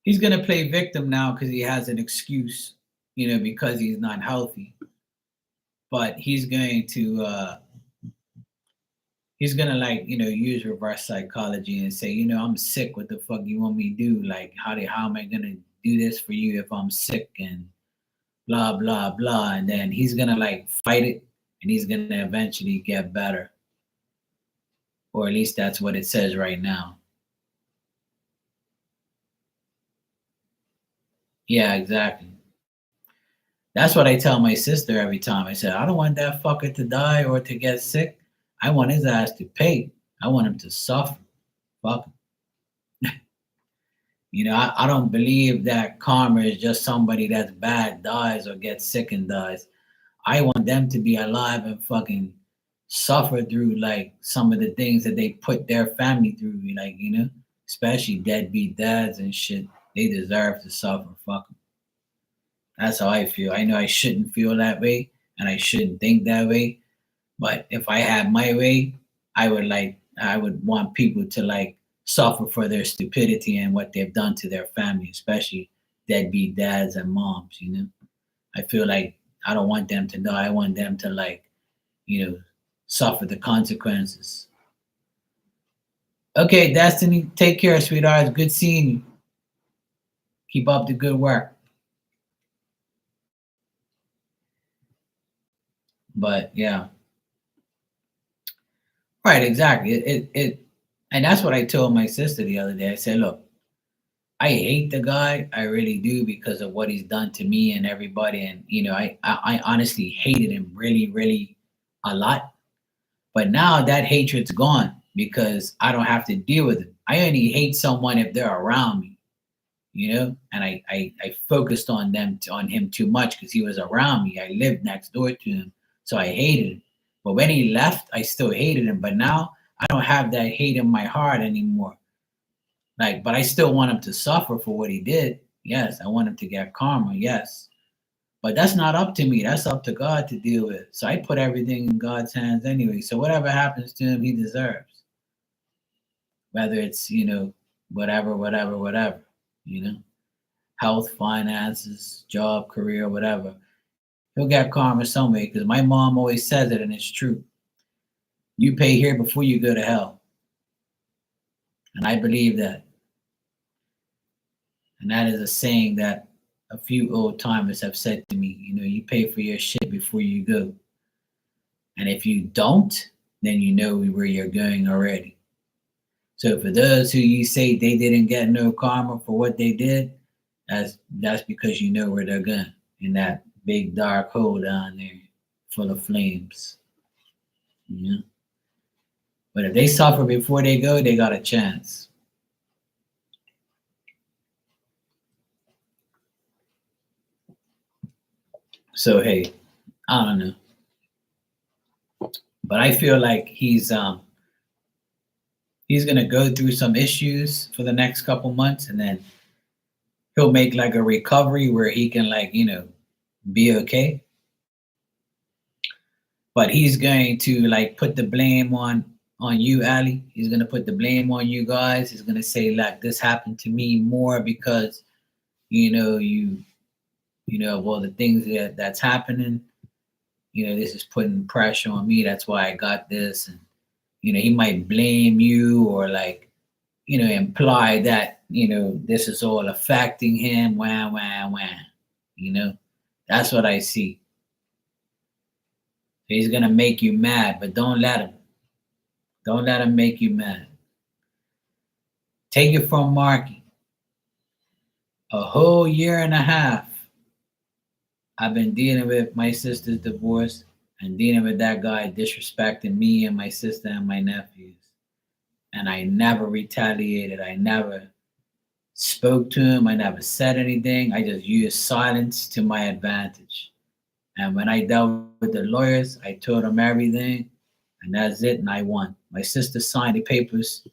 Speaker 1: he's gonna play victim now because he has an excuse, because he's not healthy. But he's gonna like use reverse psychology and say, I'm sick. What the fuck you want me to do? Like how am I gonna do this for you if I'm sick and blah blah blah? And then he's gonna like fight it, and he's gonna eventually get better, or at least that's what it says right now. Yeah, exactly. That's what I tell my sister every time. I said, I don't want that fucker to die or to get sick. I want his ass to pay. I want him to suffer. Fuck him. I don't believe that karma is just somebody that's bad dies or gets sick and dies. I want them to be alive and fucking suffer through like some of the things that they put their family through, like, especially deadbeat dads and shit. They deserve to suffer. Fuck 'em. That's how I feel. I know I shouldn't feel that way and I shouldn't think that way. But if I had my way, I would want people to like suffer for their stupidity and what they've done to their family, especially deadbeat dads and moms. I feel like I don't want them to die. I want them to like, you know, suffer the consequences. Okay, Destiny, take care, sweetheart. It's good seeing you. Keep up the good work. But yeah. Right, exactly. And that's what I told my sister the other day. I said, look, I hate the guy. I really do because of what he's done to me and everybody. And I honestly hated him really, really a lot. But now that hatred's gone because I don't have to deal with it. I only hate someone if they're around me. And I focused on him too much because he was around me. I lived next door to him, so I hated him. But when he left, I still hated him. But now I don't have that hate in my heart anymore. Like, but I still want him to suffer for what he did. Yes, I want him to get karma. Yes, but that's not up to me. That's up to God to deal with. So I put everything in God's hands anyway. So whatever happens to him, he deserves. Whether it's whatever, whatever, whatever. You know, health, finances, job, career, whatever. He'll get karma some way because my mom always says it, and it's true. You pay here before you go to hell, and I believe that. And that is a saying that a few old timers have said to me. You pay for your shit before you go. And if you don't, then you know where you're going already. So for those who you say they didn't get no karma for what they did, that's because you know where they're going, in that big dark hole down there full of flames. But if they suffer before they go, they got a chance. So hey, I don't know. But I feel like he's gonna go through some issues for the next couple months, and then he'll make like a recovery where he can like be okay. But he's going to like put the blame on you, Ali. He's gonna put the blame on you guys. He's gonna say like this happened to me more because of all the things that's happening. This is putting pressure on me. That's why I got this. And he might blame you or like imply that this is all affecting him. Wah wah wah. That's what I see. He's gonna make you mad, but don't let him. Don't let him make you mad. Take it from Marky. A whole year and a half, I've been dealing with my sister's divorce and dealing with that guy disrespecting me and my sister and my nephews. And I never retaliated. I never spoke to him. I never said anything. I just used silence to my advantage. And when I dealt with the lawyers, I told them everything, and that's it. And I won. My sister signed the papers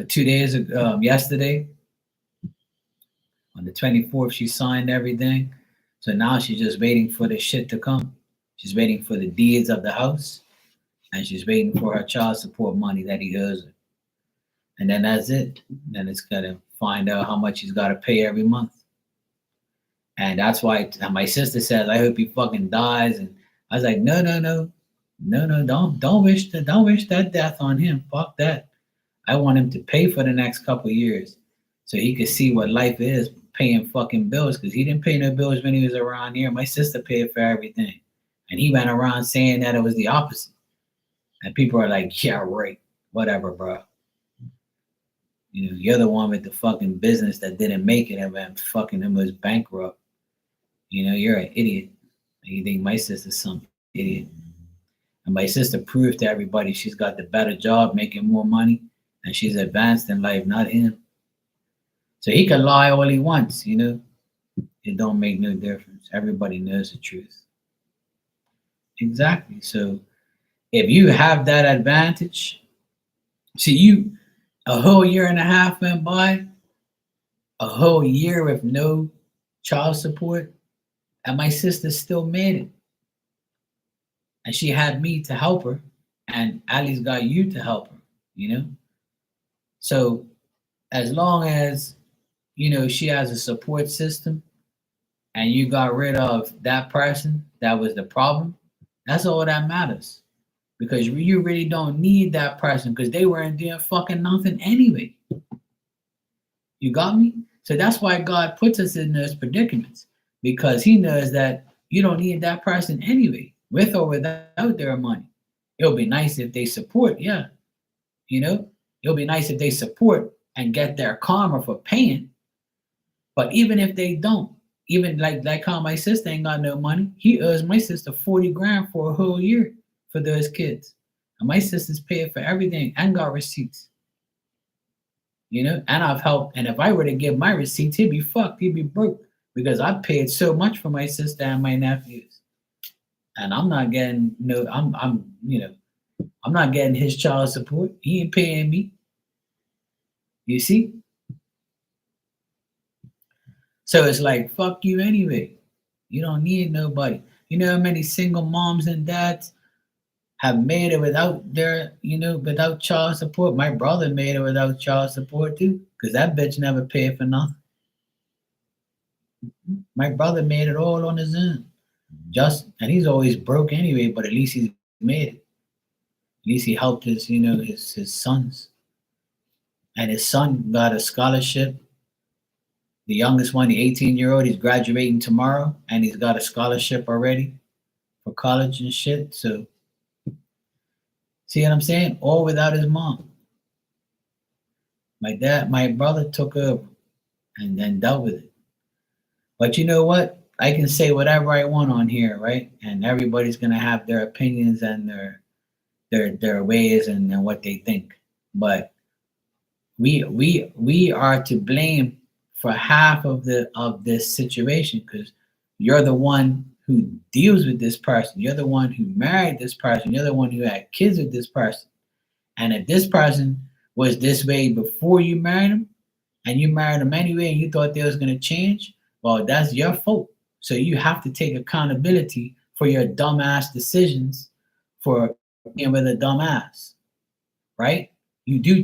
Speaker 1: 2 days ago, yesterday. On the 24th, she signed everything. So now she's just waiting for the shit to come. She's waiting for the deeds of the house, and she's waiting for her child support money that he owes her. And then that's it. Then it's gonna find out how much he's got to pay every month. And that's why my sister says, "I hope he fucking dies." And I was like, "No, no, no, no, no, don't wish that death on him. Fuck that. I want him to pay for the next couple of years, so he could see what life is, paying fucking bills. Because he didn't pay no bills when he was around here. My sister paid for everything, and he went around saying that it was the opposite. And people are like, "Yeah, right, whatever, bro. You know, you're the one with the fucking business that didn't make it and went fucking almost bankrupt. You know, you're an idiot. You think my sister's some idiot?" And my sister proved to everybody she's got the better job, making more money, and she's advanced in life, not him. So he can lie all he wants, you know. It don't make no difference. Everybody knows the truth. Exactly. So if you have that advantage, see you a whole year and a half went by, a whole year with no child support, and my sister still made it. And she had me to help her, and Ali's got you to help her, you know? So as long as, you know, she has a support system and you got rid of that person that was the problem, that's all that matters. Because you really don't need that person because they weren't doing fucking nothing anyway. You got me? So that's why God puts us in those predicaments because He knows that you don't need that person anyway, with or without their money. It'll be nice if they support, yeah. You know, it'll be nice if they support and get their karma for paying. But even if they don't, even like how my sister ain't got no money, he owes my sister 40 grand for a whole year for those kids. And my sister's paid for everything and got receipts. You know, and I've helped. And if I were to give my receipts, he'd be fucked. He'd be broke because I paid so much for my sister and my nephews. And I'm not getting no, you know, I'm not getting his child support. He ain't paying me. You see? So it's like, fuck you anyway. You don't need nobody. You know how many single moms and dads have made it without their, you know, without child support? My brother made it without child support too, because that bitch never paid for nothing. My brother made it all on his own. Just, and he's always broke anyway, but at least he's made it. At least he helped his, you know, his sons. And his son got a scholarship. The youngest one, the 18-year-old, he's graduating tomorrow, and he's got a scholarship already for college and shit. So, see what I'm saying? All without his mom. My brother took over and then dealt with it. But you know what? I can say whatever I want on here, right? And everybody's gonna have their opinions and their ways and what they think. But we are to blame for half of this situation because you're the one who deals with this person. You're the one who married this person. You're the one who had kids with this person. And if this person was this way before you married him, and you married them anyway, and you thought they was gonna change, well, that's your fault. So you have to take accountability for your dumbass decisions for being with a dumbass, right? You do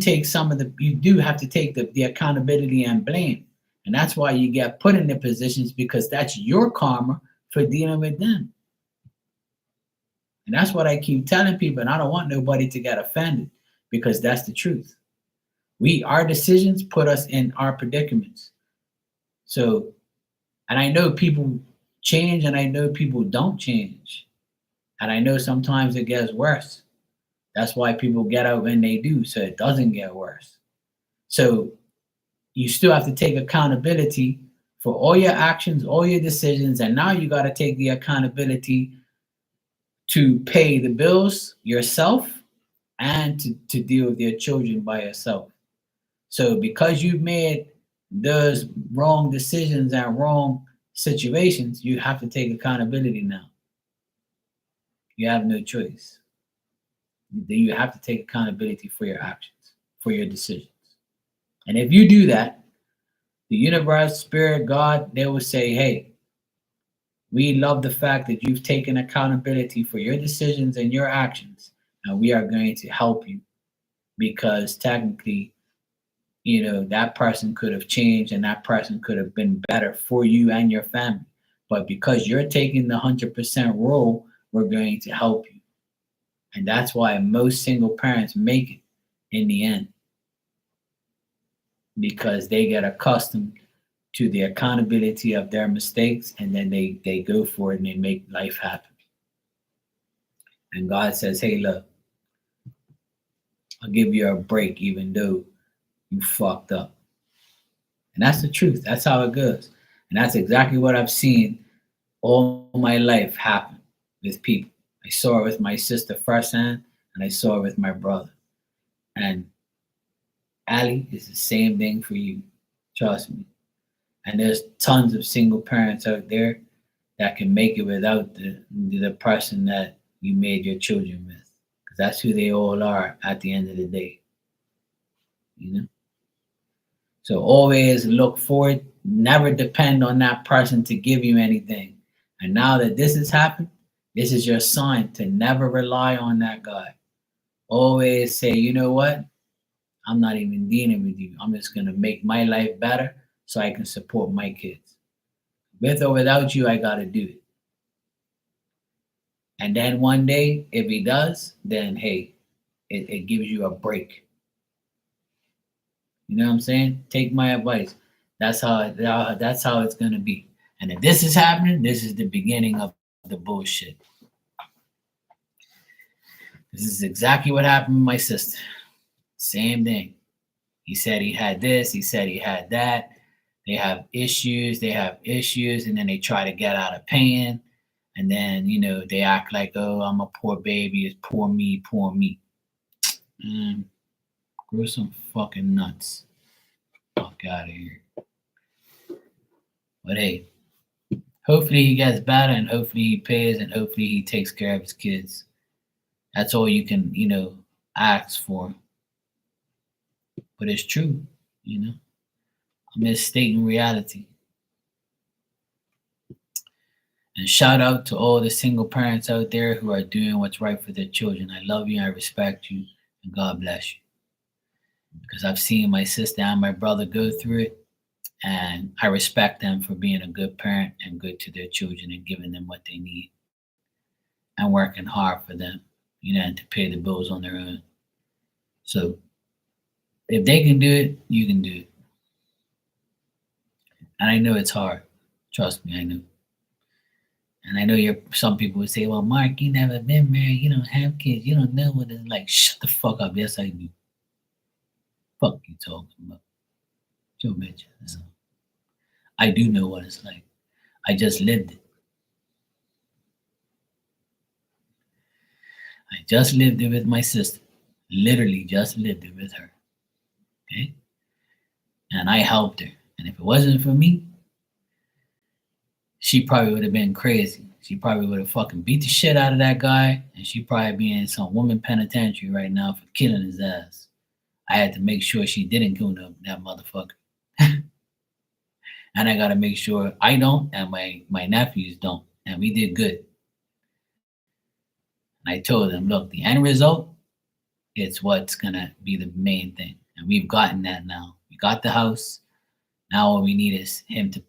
Speaker 1: have to take the accountability and blame. And that's why you get put in the positions because that's your karma for dealing with them. And that's what I keep telling people, and I don't want nobody to get offended because that's the truth. Our decisions put us in our predicaments. So, and I know people change and I know people don't change. And I know sometimes it gets worse. That's why people get out when they do, so it doesn't get worse. So you still have to take accountability for all your actions, all your decisions, and now you got to take the accountability to pay the bills yourself and to deal with your children by yourself. So because you've made those wrong decisions and wrong situations, you have to take accountability now. You have no choice. Then you have to take accountability for your actions, for your decisions. And if you do that, the universe, spirit, God, they will say, hey, we love the fact that you've taken accountability for your decisions and your actions, and we are going to help you because technically that person could have changed and that person could have been better for you and your family. But because you're taking the 100% role, we're going to help you. And that's why most single parents make it in the end, because they get accustomed to the accountability of their mistakes, and then they go for it and they make life happen. And God says, hey, look, I'll give you a break even though you fucked up. And that's the truth. That's how it goes. And that's exactly what I've seen all my life happen with people. I saw it with my sister firsthand, and I saw it with my brother. And Ali, is the same thing for you. Trust me. And there's tons of single parents out there that can make it without the person that you made your children with. Because that's who they all are at the end of the day. You know? So always look forward. Never depend on that person to give you anything. And now that this has happened, this is your sign to never rely on that guy. Always say, you know what? I'm not even dealing with you. I'm just going to make my life better so I can support my kids. With or without you, I got to do it. And then one day, if he does, then hey, it gives you a break. You know what I'm saying? Take my advice. That's how it's going to be. And if this is happening, this is the beginning of the bullshit. This is exactly what happened with my sister. Same thing. He said he had this, he said he had that. They have issues, and then they try to get out of paying. And then, they act like, oh, I'm a poor baby, it's poor me, poor me. Grow some fucking nuts. Fuck out of here. But hey, hopefully he gets better, and hopefully he pays, and hopefully he takes care of his kids. That's all you can, ask for. But it's true, I'm just stating reality. And shout out to all the single parents out there who are doing what's right for their children. I love you, I respect you, and God bless you. Because I've seen my sister and my brother go through it, and I respect them for being a good parent and good to their children and giving them what they need and working hard for them, and to pay the bills on their own. So if they can do it, you can do it. And I know it's hard. Trust me, I know. And I know some people would say, well, Mark, you never been married, you don't have kids, you don't know what it's like. Shut the fuck up. Yes, I do. Fuck you talking about. Joe bitch. I do know what it's like. I just lived it. I just lived it with my sister. Literally just lived it with her. Okay? And I helped her. And if it wasn't for me, she probably would have been crazy. She probably would have fucking beat the shit out of that guy, and she probably be in some woman penitentiary right now for killing his ass. I had to make sure she didn't kill that motherfucker. And I got to make sure I don't, and my nephews don't. And we did good. And I told them, look, the end result, it's what's going to be the main thing. And we've gotten that now. We got the house. Now all we need is him to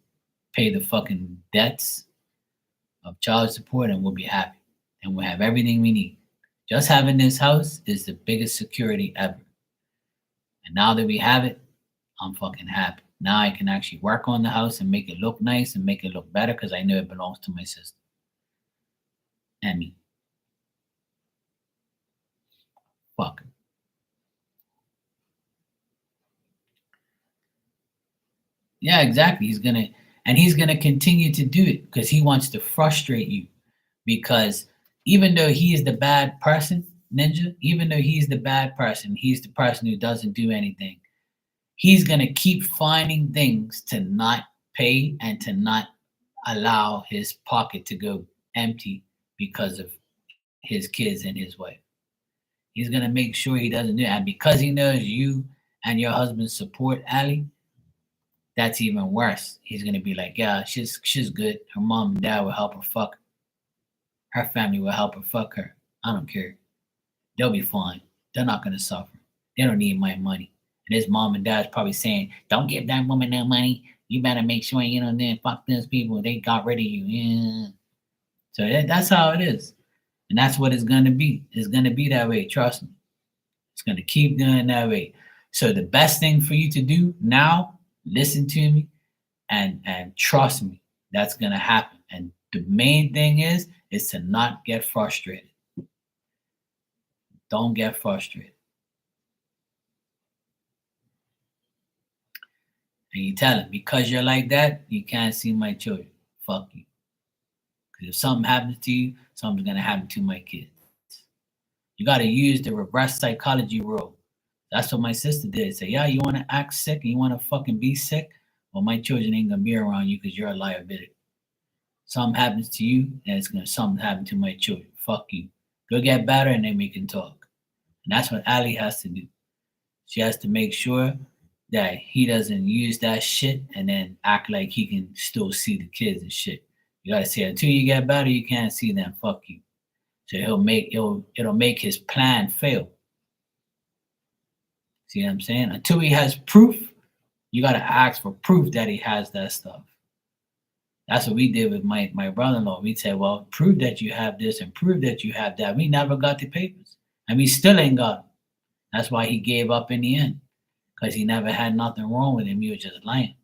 Speaker 1: pay the fucking debts of child support, and we'll be happy. And we'll have everything we need. Just having this house is the biggest security ever. And now that we have it, I'm fucking happy. Now I can actually work on the house and make it look nice and make it look better because I know it belongs to my sister and me. Fuck. Yeah, exactly. He's gonna continue to do it because he wants to frustrate you. Because even though he is the bad person, Ninja, even though he's the bad person, he's the person who doesn't do anything. He's gonna keep finding things to not pay and to not allow his pocket to go empty because of his kids and his wife. He's gonna make sure he doesn't do it. And because he knows you and your husband support Ali, that's even worse. He's gonna be like, yeah, she's good. Her mom and dad will help her fuck her. Her family will help her fuck her. I don't care. They'll be fine. They're not gonna suffer. They don't need my money. And his mom and dad's probably saying, don't give that woman no money. You better make sure, then fuck those people. They got rid of you. Yeah. So that's how it is. And that's what it's going to be. It's going to be that way. Trust me. It's going to keep doing that way. So the best thing for you to do now, listen to me and trust me, that's going to happen. And the main thing is to not get frustrated. Don't get frustrated. And you tell him, because you're like that, you can't see my children. Fuck you. Because if something happens to you, something's going to happen to my kids. You got to use the reverse psychology rule. That's what my sister did. Say, yeah, you want to act sick and you want to fucking be sick? Well, my children ain't going to be around you because you're a liability. Something happens to you, and it's going to something happen to my children. Fuck you. Go get better, and then we can talk. And that's what Ali has to do. She has to make sure that he doesn't use that shit and then act like he can still see the kids and shit. You gotta say, until you get better, you can't see them. Fuck you. So it'll make his plan fail. See what I'm saying? Until he has proof, you gotta ask for proof that he has that stuff. That's what we did with my brother-in-law. We said, well, prove that you have this and prove that you have that. We never got the papers. And we still ain't got them. That's why he gave up in the end. Because he never had nothing wrong with him. He was just lying.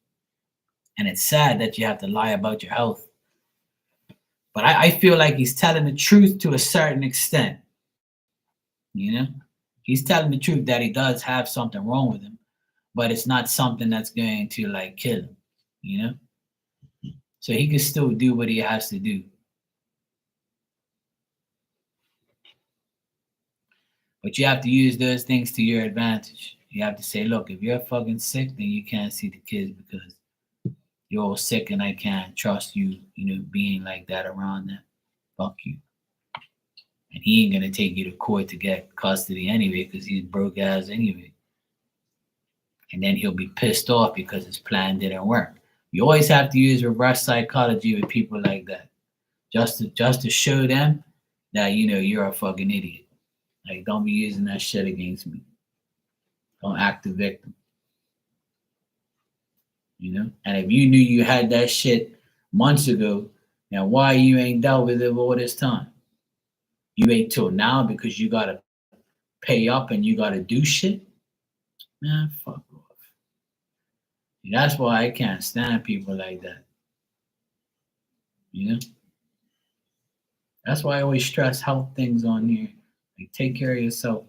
Speaker 1: And it's sad that you have to lie about your health. But I feel like he's telling the truth to a certain extent. He's telling the truth that he does have something wrong with him. But it's not something that's going to like kill him. So he can still do what he has to do. But you have to use those things to your advantage. You have to say, look, if you're fucking sick, then you can't see the kids because you're all sick and I can't trust you, being like that around them. Fuck you. And he ain't gonna take you to court to get custody anyway because he's broke ass anyway. And then he'll be pissed off because his plan didn't work. You always have to use reverse psychology with people like that. Just to show them that, you're a fucking idiot. Like, don't be using that shit against me. Don't act the victim. And if you knew you had that shit months ago, now why you ain't dealt with it all this time? You wait till now because you gotta pay up and you gotta do shit? Man, fuck off. That's why I can't stand people like that. That's why I always stress health things on here. Like, take care of yourself.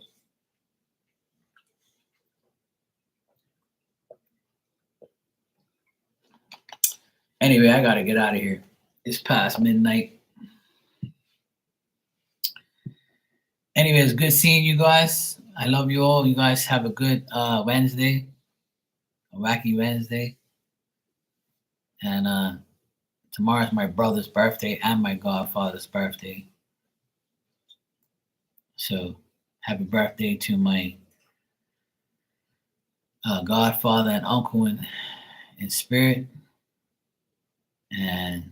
Speaker 1: Anyway, I gotta get out of here. It's past midnight. Anyway, it's good seeing you guys. I love you all. You guys have a good Wednesday. A wacky Wednesday. And tomorrow's my brother's birthday and my godfather's birthday. So happy birthday to my godfather and uncle in spirit. And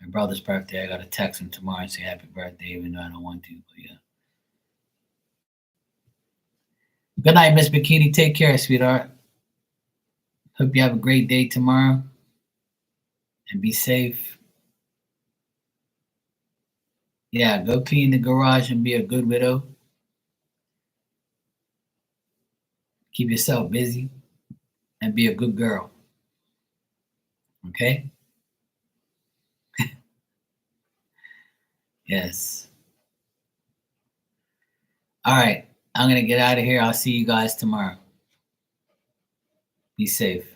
Speaker 1: my brother's birthday, I got to text him tomorrow and say happy birthday, even though I don't want to, but yeah. Good night, Miss Bikini. Take care, sweetheart. Hope you have a great day tomorrow. And be safe. Yeah, go clean the garage and be a good widow. Keep yourself busy and be a good girl. Okay? Yes. All right. I'm going to get out of here. I'll see you guys tomorrow. Be safe.